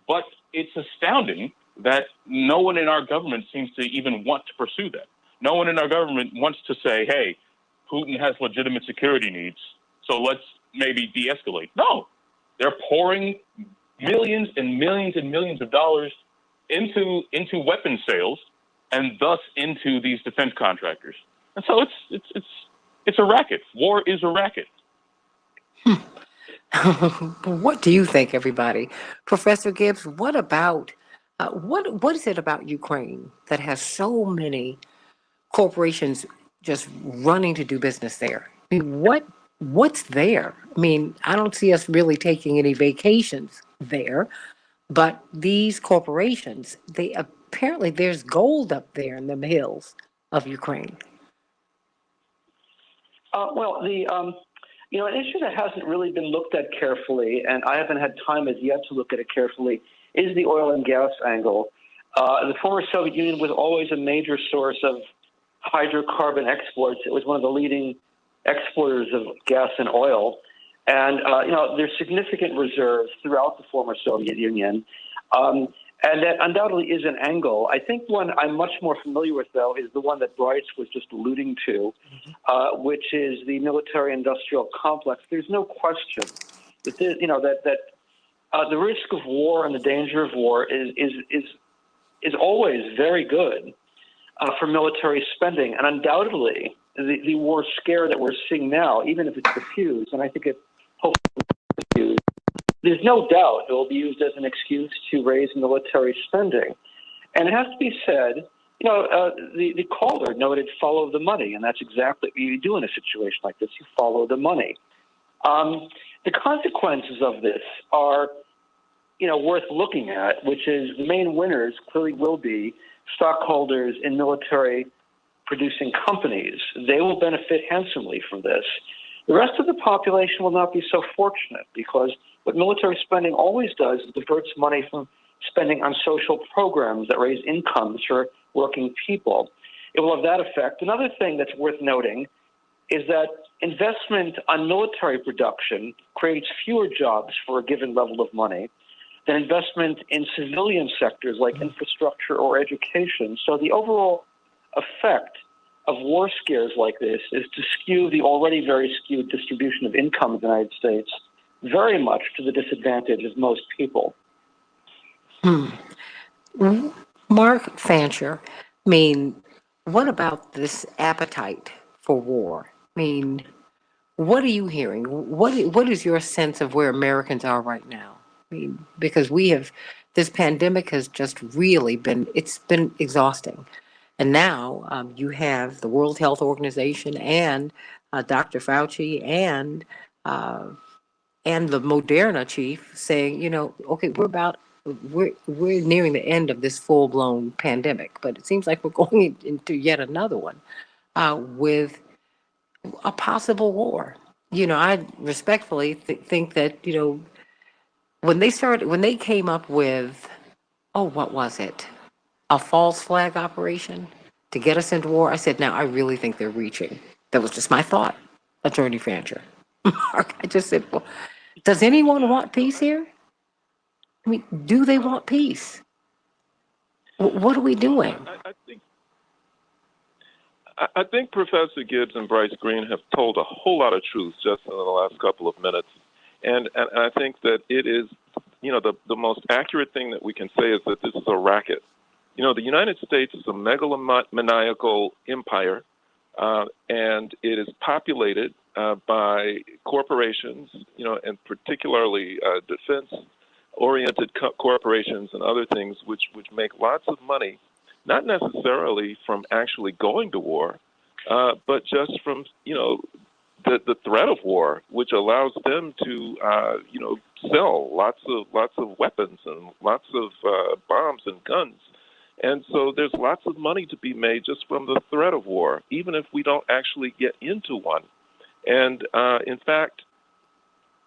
But it's astounding that no one in our government seems to even want to pursue that. No one in our government wants to say, hey, Putin has legitimate security needs, so let's maybe de-escalate. No, they're pouring millions and millions and millions of dollars into weapons sales and thus into these defense contractors. And so it's a racket. War is a racket. What do you think, everybody? Professor Gibbs, what about what is it about Ukraine that has so many corporations just running to do business there? I mean, what's there? I mean, I don't see us really taking any vacations there, but these corporations, they apparently there's gold up there in the hills of Ukraine. Well, an issue that hasn't really been looked at carefully, and I haven't had time as yet to look at it carefully, is the oil and gas angle. The former Soviet Union was always a major source of hydrocarbon exports. It was one of the leading exporters of gas and oil. And, there's significant reserves throughout the former Soviet Union. And that undoubtedly is an angle. I think one I'm much more familiar with, though, is the one that Bryce was just alluding to, which is the military-industrial complex. There's no question that the risk of war and the danger of war is always very good for military spending. And undoubtedly, the war scare that we're seeing now, even if it's diffused, and I think it hopefully is diffused, there's no doubt it will be used as an excuse to raise military spending. And it has to be said, the caller noted follow the money, and that's exactly what you do in a situation like this. You follow the money. The consequences of this are, worth looking at, which is the main winners clearly will be stockholders in military producing companies. They will benefit handsomely from this. The rest of the population will not be so fortunate, because what military spending always does is diverts money from spending on social programs that raise incomes for working people. It will have that effect. Another thing that's worth noting is that investment on military production creates fewer jobs for a given level of money than investment in civilian sectors like infrastructure or education. So the overall effect of war scares like this is to skew the already very skewed distribution of income in the United States very much to the disadvantage of most people. Mark Fancher, I mean, what about this appetite for war? I mean, what are you hearing? What is your sense of where Americans are right now? I mean, because this pandemic has just really it's been exhausting. And now you have the World Health Organization and Dr. Fauci and the Moderna chief saying, okay, we're nearing the end of this full-blown pandemic, but it seems like we're going into yet another one with a possible war. I respectfully think that, when they came up with, what was it? A false flag operation to get us into war. I said, now I really think they're reaching. That was just my thought, Attorney Fancher. Mark, I just said, well, does anyone want peace here? I mean, do they want peace? What are we doing? I think Professor Gibbs and Bryce Green have told a whole lot of truth just in the last couple of minutes. And I think that it is, the most accurate thing that we can say is that this is a racket. The United States is a megalomaniacal empire, and it is populated by corporations, and particularly defense-oriented corporations and other things, which make lots of money, not necessarily from actually going to war, but just from, the threat of war, which allows them to, sell lots of weapons and lots of bombs and guns, And so there's lots of money to be made just from the threat of war, even if we don't actually get into one. And in fact,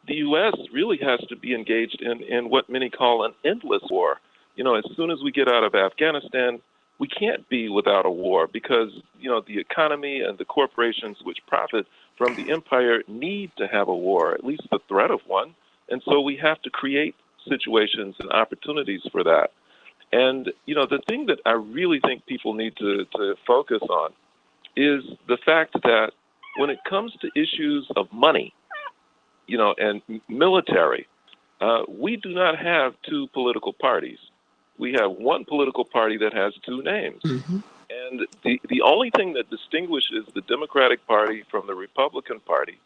the U.S. really has to be engaged in what many call an endless war. You know, as soon as we get out of Afghanistan, we can't be without a war because, you know, the economy and the corporations which profit from the empire need to have a war, at least the threat of one. And so we have to create situations and opportunities for that. And, you know, the thing that I really think people need to focus on is the fact that when it comes to issues of money, you know, and military, we do not have two political parties. We have one political party that has two names. Mm-hmm. And the only thing that distinguishes the Democratic Party from the Republican Party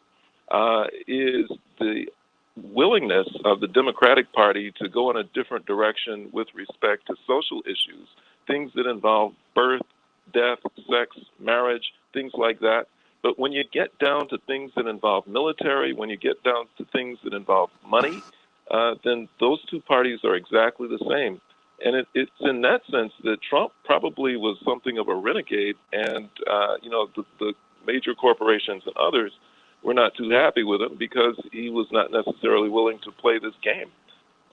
is the willingness of the Democratic Party to go in a different direction with respect to social issues, things that involve birth, death, sex, marriage, things like that. But when you get down to things that involve military, when you get down to things that involve money, then those two parties are exactly the same. And it's in that sense that Trump probably was something of a renegade, and you know, the major corporations and others were not too happy with him because he was not necessarily willing to play this game.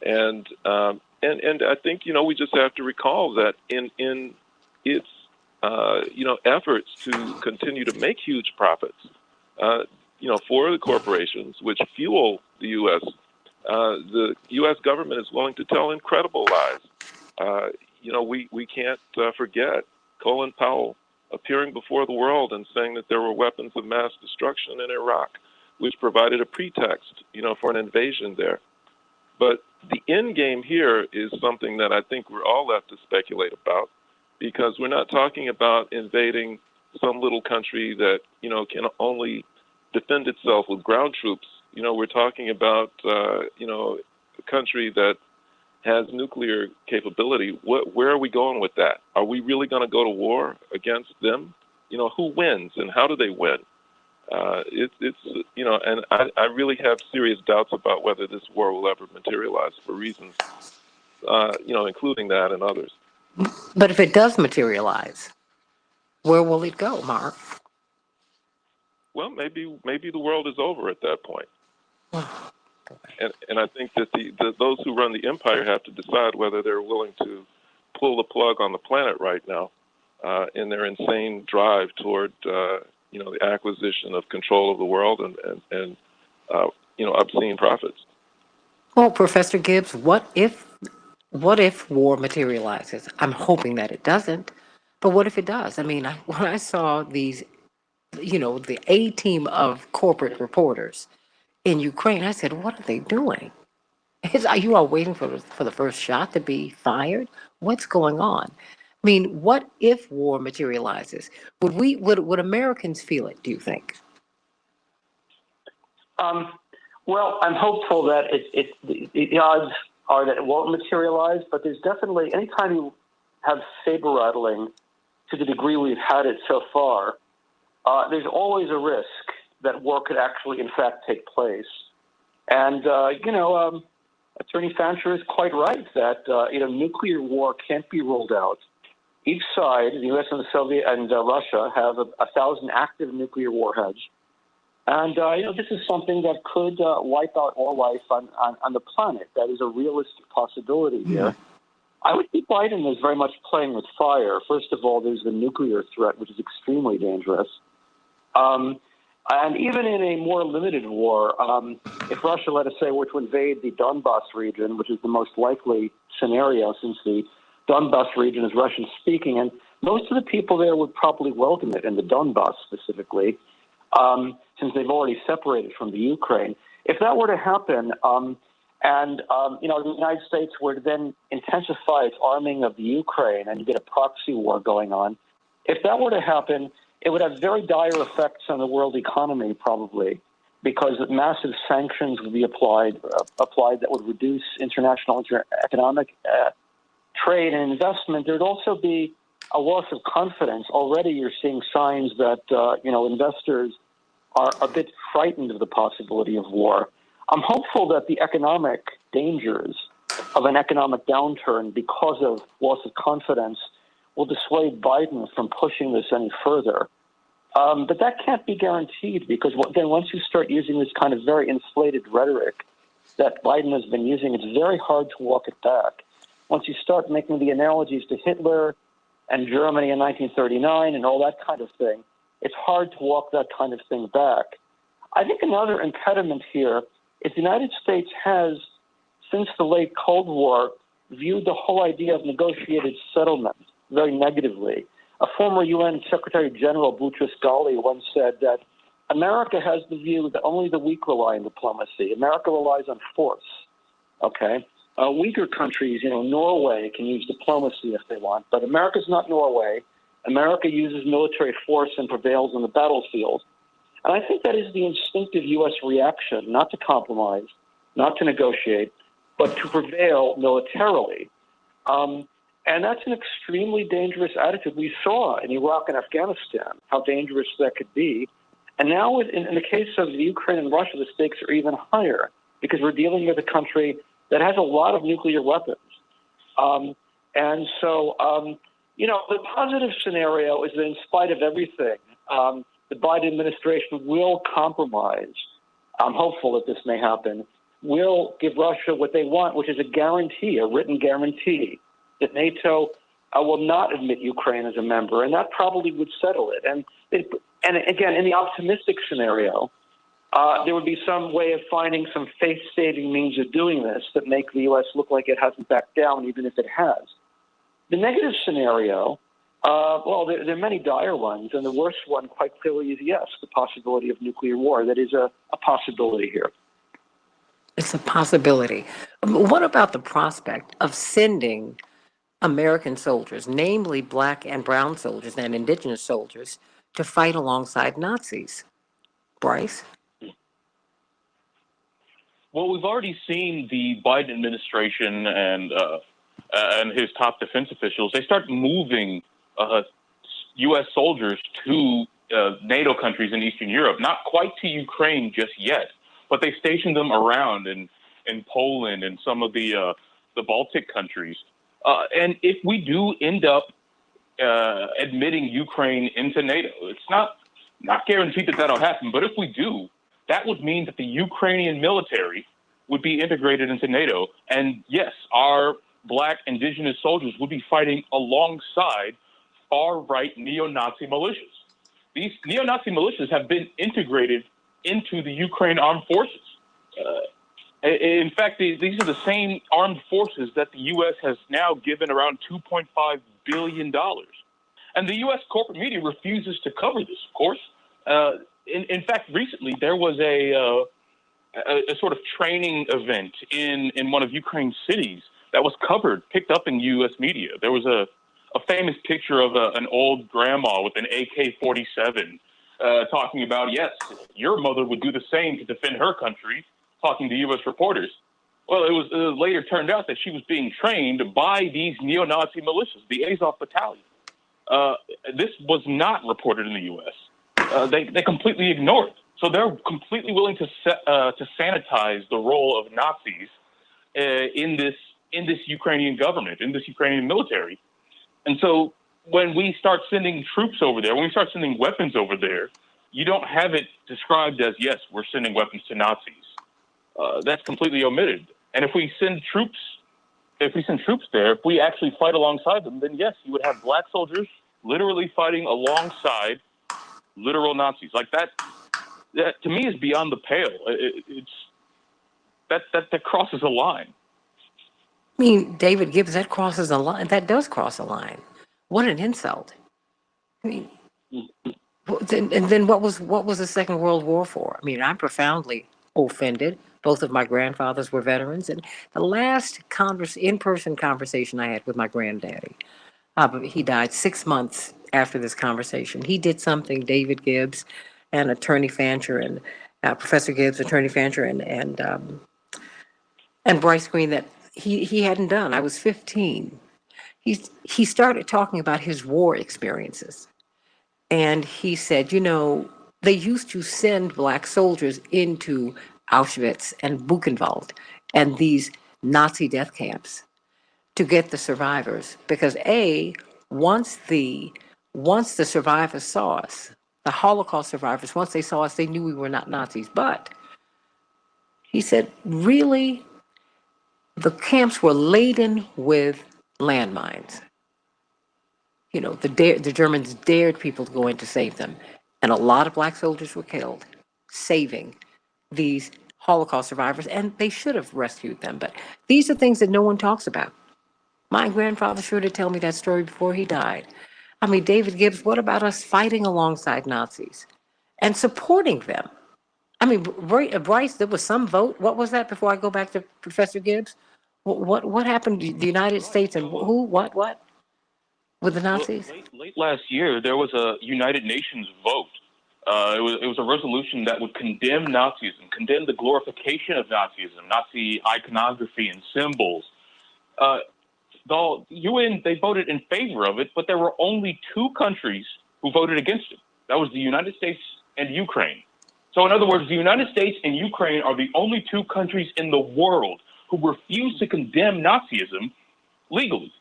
And I think, you know, we just have to recall that in its you know, efforts to continue to make huge profits, you know, for the corporations which fuel the U.S. The U.S. government is willing to tell incredible lies. You know, we can't forget Colin Powell appearing before the world and saying that there were weapons of mass destruction in Iraq, which provided a pretext, you know, for an invasion there. But the end game here is something that I think we're all left to speculate about, because we're not talking about invading some little country that, you know, can only defend itself with ground troops. You know, we're talking about, you know, a country that has nuclear capability. Where are we going with that? Are we really going to go to war against them? You know, who wins and how do they win? It's you know, and I really have serious doubts about whether this war will ever materialize for reasons, you know, including that and others. But if it does materialize, where will it go, Mark? Well, maybe the world is over at that point. And I think that those who run the empire have to decide whether they're willing to pull the plug on the planet right now in their insane drive toward you know, the acquisition of control of the world and you know, obscene profits. Well, Professor Gibbs, what if war materializes? I'm hoping that it doesn't, but what if it does? I mean, when I saw these, you know, the A team of corporate reporters in Ukraine, I said, what are they doing? Are you all waiting for the first shot to be fired? What's going on? I mean, what if war materializes? Would Americans feel it, do you think? Well, I'm hopeful that the odds are that it won't materialize, but there's definitely, anytime you have saber rattling to the degree we've had it so far, there's always a risk that war could actually, in fact, take place. And, you know, Attorney Fancher is quite right that, you know, nuclear war can't be ruled out. Each side, the U.S. and the Soviet and Russia, have 1,000 active nuclear warheads. And, you know, this is something that could wipe out all life on the planet. That is a realistic possibility here. I would see Biden as very much playing with fire. First of all, there's the nuclear threat, which is extremely dangerous. And even in a more limited war, if Russia, let us say, were to invade the Donbas region, which is the most likely scenario since the Donbas region is Russian-speaking, and most of the people there would probably welcome it, in the Donbas specifically, since they've already separated from the Ukraine. If that were to happen, and you know, the United States were to then intensify its arming of the Ukraine and get a proxy war going on, if that were to happen, it would have very dire effects on the world economy, probably, because massive sanctions would be applied that would reduce international economic trade and investment. There would also be a loss of confidence. Already you're seeing signs that, you know, investors are a bit frightened of the possibility of war. I'm hopeful that the economic dangers of an economic downturn because of loss of confidence will dissuade Biden from pushing this any further. But that can't be guaranteed because then once you start using this kind of very inflated rhetoric that Biden has been using, it's very hard to walk it back. Once you start making the analogies to Hitler and Germany in 1939 and all that kind of thing, it's hard to walk that kind of thing back. I think another impediment here is the United States has, since the late Cold War, viewed the whole idea of negotiated settlement very negatively. A former UN Secretary General, Boutros Ghali, once said that America has the view that only the weak rely on diplomacy. America relies on force, okay? Weaker countries, Norway can use diplomacy if they want, but America's not Norway. America uses military force and prevails on the battlefield. And I think that is the instinctive U.S. reaction, not to compromise, not to negotiate, but to prevail militarily. And that's an extremely dangerous attitude. We saw in Iraq and Afghanistan how dangerous that could be. And now in the case of Ukraine and Russia, the stakes are even higher because we're dealing with a country that has a lot of nuclear weapons. And so, the positive scenario is that in spite of everything, the Biden administration will compromise. I'm hopeful that this may happen, will give Russia what they want, which is a guarantee, a written guarantee, that NATO will not admit Ukraine as a member, and that probably would settle it. And again, in the optimistic scenario, there would be some way of finding some faith-saving means of doing this that make the U.S. look like it hasn't backed down, even if it has. The negative scenario, there are many dire ones, and the worst one quite clearly is, yes, the possibility of nuclear war. That is a possibility here. It's a possibility. What about the prospect of sending American soldiers, namely black and brown soldiers and indigenous soldiers, to fight alongside Nazis? Bryce? Well, we've already seen the Biden administration and his top defense officials, they start moving U.S. soldiers to NATO countries in Eastern Europe, not quite to Ukraine just yet, but they stationed them around in Poland and some of the Baltic countries. And if we do end up admitting Ukraine into NATO, it's not guaranteed that that'll happen, but if we do, that would mean that the Ukrainian military would be integrated into NATO. And yes, our black indigenous soldiers would be fighting alongside far-right neo-Nazi militias. These neo-Nazi militias have been integrated into the Ukraine armed forces. In fact, these are the same armed forces that the U.S. has now given around $2.5 billion. And the U.S. corporate media refuses to cover this, of course. In fact, recently there was a sort of training event in one of Ukraine's cities that was picked up in U.S. media. There was a famous picture of an old grandma with an AK-47 talking about, yes, your mother would do the same to defend her country, talking to U.S. reporters. Well, it was later turned out that she was being trained by these neo-Nazi militias, the Azov Battalion. This was not reported in the U.S. They completely ignored it. So they're completely willing to sanitize the role of Nazis in this Ukrainian government, in this Ukrainian military. And so when we start sending troops over there, when we start sending weapons over there, you don't have it described as, yes, we're sending weapons to Nazis. That's completely omitted. And if we send troops there, if we actually fight alongside them, then yes, you would have black soldiers literally fighting alongside literal Nazis. Like that to me is beyond the pale. That crosses a line. I mean, David Gibbs, that crosses a line. That does cross a line. What an insult. I mean, and then what was the Second World War for? I mean, I'm profoundly offended. Both of my grandfathers were veterans, and the last in-person conversation I had with my granddaddy, he died 6 months after this conversation. He did something, David Gibbs and Attorney Fancher and Professor Gibbs, Attorney Fancher, and Bryce Green, that he hadn't done. I was 15. He started talking about his war experiences, and he said, they used to send black soldiers into Auschwitz and Buchenwald and these Nazi death camps to get the survivors because A, once the survivors saw us, the Holocaust survivors, once they saw us, they knew we were not Nazis. But he said, really, the camps were laden with landmines. You know, the Germans dared people to go in to save them. And a lot of black soldiers were killed, saving these Holocaust survivors, and they should have rescued them. But these are things that no one talks about. My grandfather sure did tell me that story before he died. I mean, David Gibbs, what about us fighting alongside Nazis and supporting them? I mean, Bryce, there was some vote. What was that before I go back to Professor Gibbs? What happened to the United States and who, what with the Nazis? Well, late last year, there was a United Nations vote. It was a resolution that would condemn Nazism, condemn the glorification of Nazism, Nazi iconography and symbols. The UN, they voted in favor of it, but there were only two countries who voted against it. That was the United States and Ukraine. So in other words, the United States and Ukraine are the only two countries in the world who refuse to condemn Nazism legally.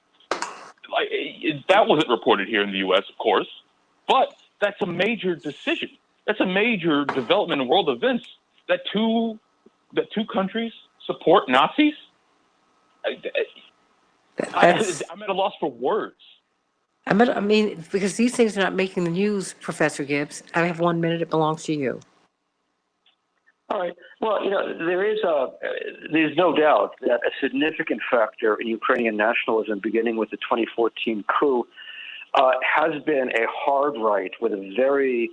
That wasn't reported here in the U.S., of course, but that's a major decision. That's a major development in world events that two countries support Nazis. I'm at a loss for words. I mean, because these things are not making the news, Professor Gibbs. I have 1 minute. It belongs to you. All right. Well, there's no doubt that a significant factor in Ukrainian nationalism, beginning with the 2014 coup, has been a hard right with a very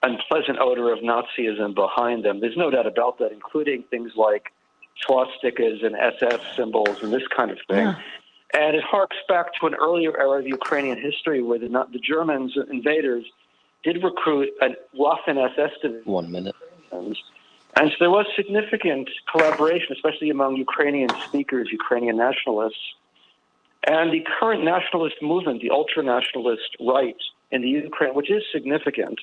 unpleasant odor of Nazism behind them. There's no doubt about that, including things like swastikas and SS symbols and this kind of thing. Yeah. And it harks back to an earlier era of Ukrainian history where the Germans invaders did recruit a Waffen-SS division. 1 minute. And so there was significant collaboration, especially among Ukrainian speakers, Ukrainian nationalists. And the current nationalist movement, the ultra-nationalist right in the Ukraine, which is significant,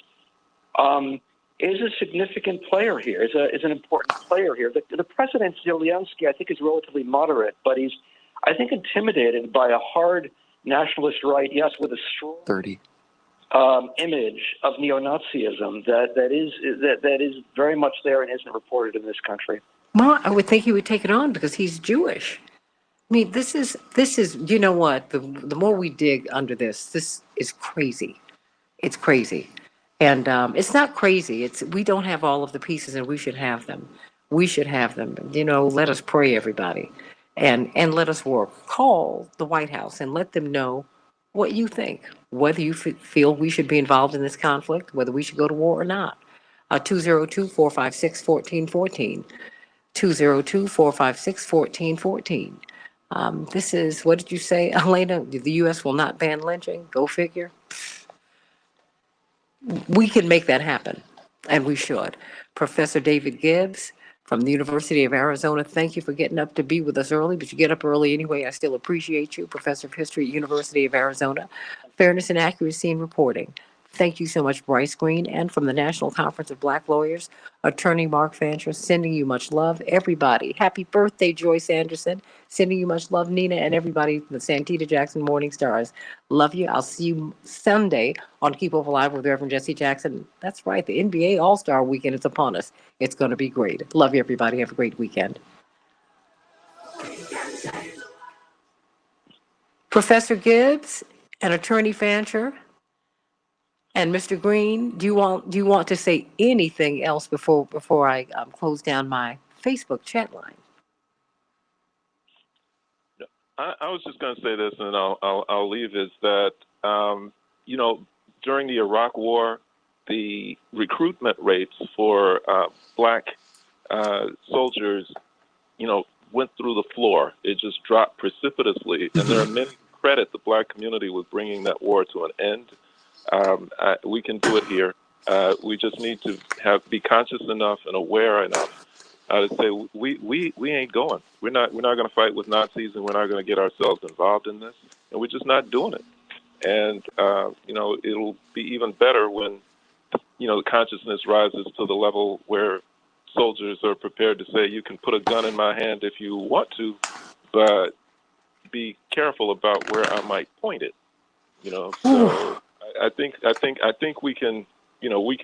is a significant player here, is an important player here. The president, Zelensky, I think is relatively moderate, but he's, I think, intimidated by a hard nationalist right, yes, with a strong 30. Image of neo-Nazism that is very much there and isn't reported in this country. Well, I would think he would take it on because he's Jewish. I mean, this is you know what? The more we dig under this is crazy. It's crazy. And it's not crazy. We don't have all of the pieces, and we should have them. We should have them. You know, let us pray, everybody, and let us work. Call the White House and let them know what you think, whether you feel we should be involved in this conflict, whether we should go to war or not. 202-456-1414. 202-456-1414. This is, what did you say, Elena? The U.S. will not ban lynching? Go figure. We can make that happen, and we should. Professor David Gibbs from the University of Arizona, thank you for getting up to be with us early, but you get up early anyway. I still appreciate you. Professor of History at University of Arizona. Fairness and accuracy in reporting. Thank you so much, Bryce Green. And from the National Conference of Black Lawyers, Attorney Mark Fancher, sending you much love. Everybody, happy birthday, Joyce Anderson. Sending you much love, Nina, and everybody, the Santita Jackson Morning Stars. Love you. I'll see you Sunday on Keep Hope Alive with Reverend Jesse Jackson. That's right, the NBA All-Star Weekend is upon us. It's going to be great. Love you, everybody. Have a great weekend. Professor Gibbs and Attorney Fancher and Mr. Green, do you want to say anything else before I close down my Facebook chat line? I was just going to say this, and I'll leave. Is that during the Iraq War, the recruitment rates for black soldiers, went through the floor. It just dropped precipitously, and there are many who credit the black community with bringing that war to an end. We can do it here. We just need to be conscious enough and aware enough to say we ain't going. We're not going to fight with Nazis, and we're not going to get ourselves involved in this, and we're just not doing it. And it'll be even better when the consciousness rises to the level where soldiers are prepared to say, you can put a gun in my hand if you want to, but be careful about where I might point it. So I think we can, we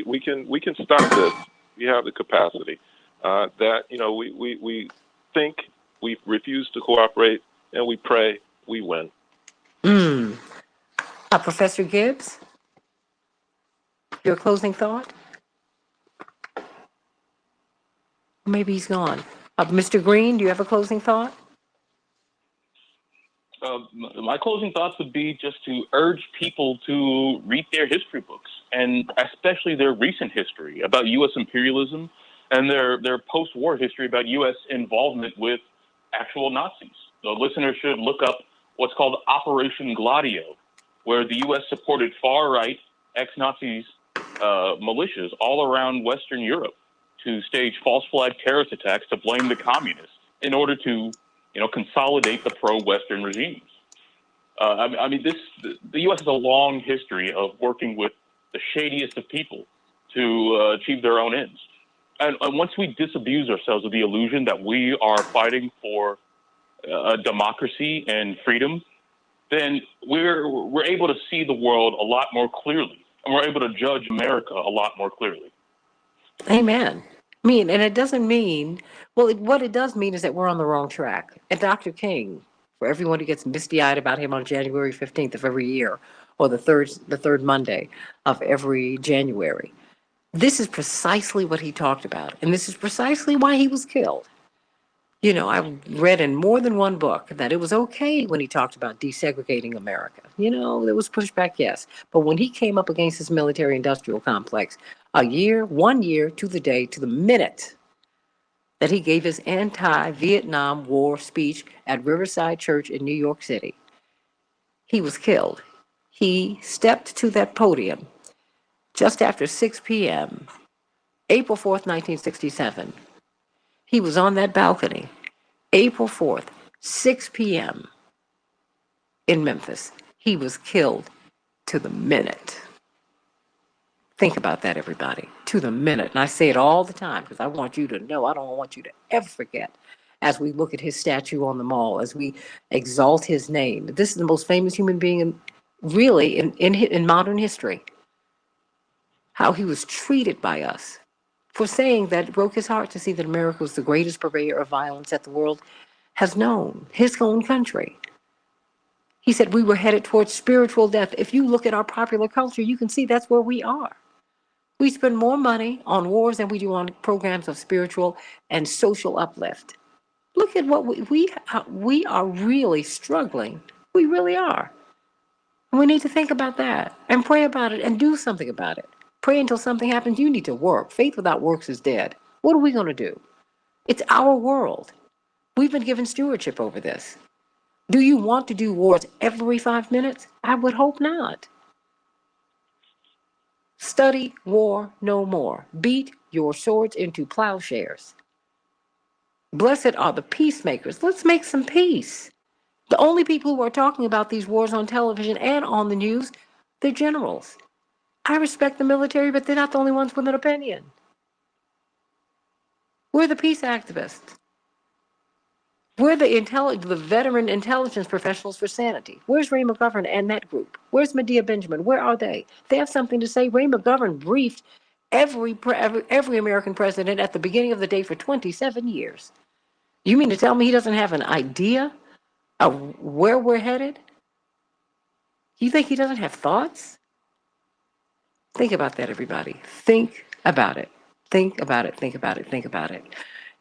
can stop this. We have the capacity. We think, we refuse to cooperate, and we pray, we win. Professor Gibbs, your closing thought? Maybe he's gone. Mr. Green, do you have a closing thought? My closing thoughts would be just to urge people to read their history books, and especially their recent history about U.S. imperialism and their post-war history about U.S. involvement with actual Nazis. The listener should look up what's called Operation Gladio, where the U.S. supported far-right ex-Nazis militias all around Western Europe to stage false flag terrorist attacks to blame the communists in order to consolidate the pro-Western regimes. The U.S. has a long history of working with the shadiest of people to achieve their own ends. And once we disabuse ourselves of the illusion that we are fighting for democracy and freedom, then we're able to see the world a lot more clearly, and we're able to judge America a lot more clearly. Amen. And it doesn't mean, what it does mean is that we're on the wrong track. And Dr. King, for everyone who gets misty-eyed about him on January 15th of every year, or the third Monday of every January, this is precisely what he talked about. And this is precisely why he was killed. I read in more than one book that it was okay when he talked about desegregating America. There was pushback, yes. But when he came up against this military-industrial complex, 1 year to the day, to the minute that he gave his anti-Vietnam War speech at Riverside Church in New York City, he was killed. He stepped to that podium just after 6 p.m., April 4th, 1967. He was on that balcony, April 4th, 6 p.m. in Memphis. He was killed to the minute. Think about that, everybody, to the minute. And I say it all the time because I want you to know, I don't want you to ever forget, as we look at his statue on the mall, as we exalt his name. This is the most famous human being in modern history. How he was treated by us for saying that, it broke his heart to see that America was the greatest purveyor of violence that the world has known, his own country. He said we were headed towards spiritual death. If you look at our popular culture, you can see that's where we are. We spend more money on wars than we do on programs of spiritual and social uplift. Look at what we are really struggling. We really are. And we need to think about that and pray about it and do something about it. Pray until something happens. You need to work. Faith without works is dead. What are we going to do? It's our world. We've been given stewardship over this. Do you want to do wars every 5 minutes? I would hope not. Study war no more. Beat your swords into plowshares. Blessed are the peacemakers. Let's make some peace. The only people who are talking about these wars on television and on the news, they're generals. I respect the military, but they're not the only ones with an opinion. We're the peace activists. We're the veteran intelligence professionals for sanity. Where's Ray McGovern and that group? Where's Medea Benjamin? Where are they? They have something to say. Ray McGovern briefed every American president at the beginning of the day for 27 years. You mean to tell me he doesn't have an idea of where we're headed? You think he doesn't have thoughts? Think about that, everybody. Think about it. Think about it. Think about it. Think about it.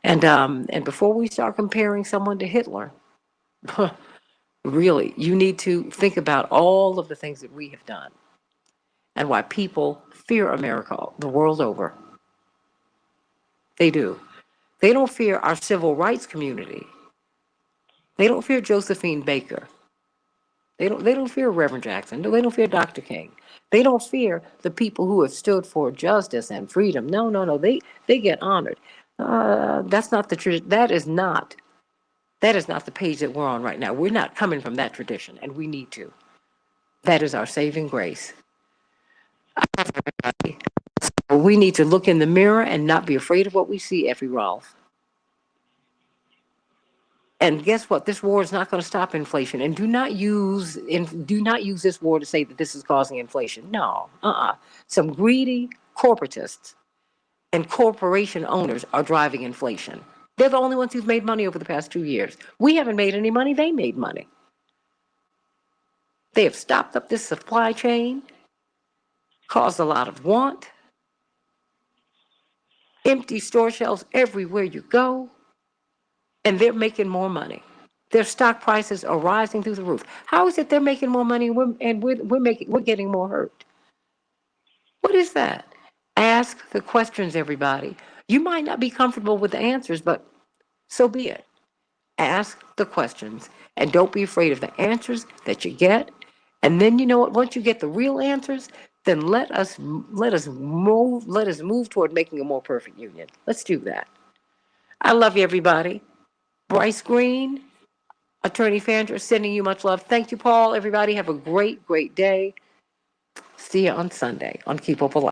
And before we start comparing someone to Hitler, really, you need to think about all of the things that we have done and why people fear America the world over. They do. They don't fear our civil rights community. They don't fear Josephine Baker. They don't fear Reverend Jackson. They don't fear Dr. King. They don't fear the people who have stood for justice and freedom. No. They get honored. That's not the tradition. That is not the page that we're on right now. We're not coming from that tradition, and we need to. That is our saving grace. We need to look in the mirror and not be afraid of what we see, Effie Rolfe. And guess what? This war is not going to stop inflation. And do not use this war to say that this is causing inflation. No, Some greedy corporatists and corporation owners are driving inflation. They're the only ones who've made money over the past 2 years. We haven't made any money. They made money. They have stopped up this supply chain, caused a lot of want, empty store shelves everywhere you go, and they're making more money. Their stock prices are rising through the roof. How is it they're making more money and we're getting more hurt? What is that? Ask the questions, everybody. You might not be comfortable with the answers, but so be it. Ask the questions and don't be afraid of the answers that you get. And then you know what? Once you get the real answers, then let us move toward making a more perfect union. Let's do that. I love you, everybody. Bryce Green, Attorney Fandra, sending you much love. Thank you, Paul. Everybody have a great, great day. See you on Sunday on Keep Up Alive.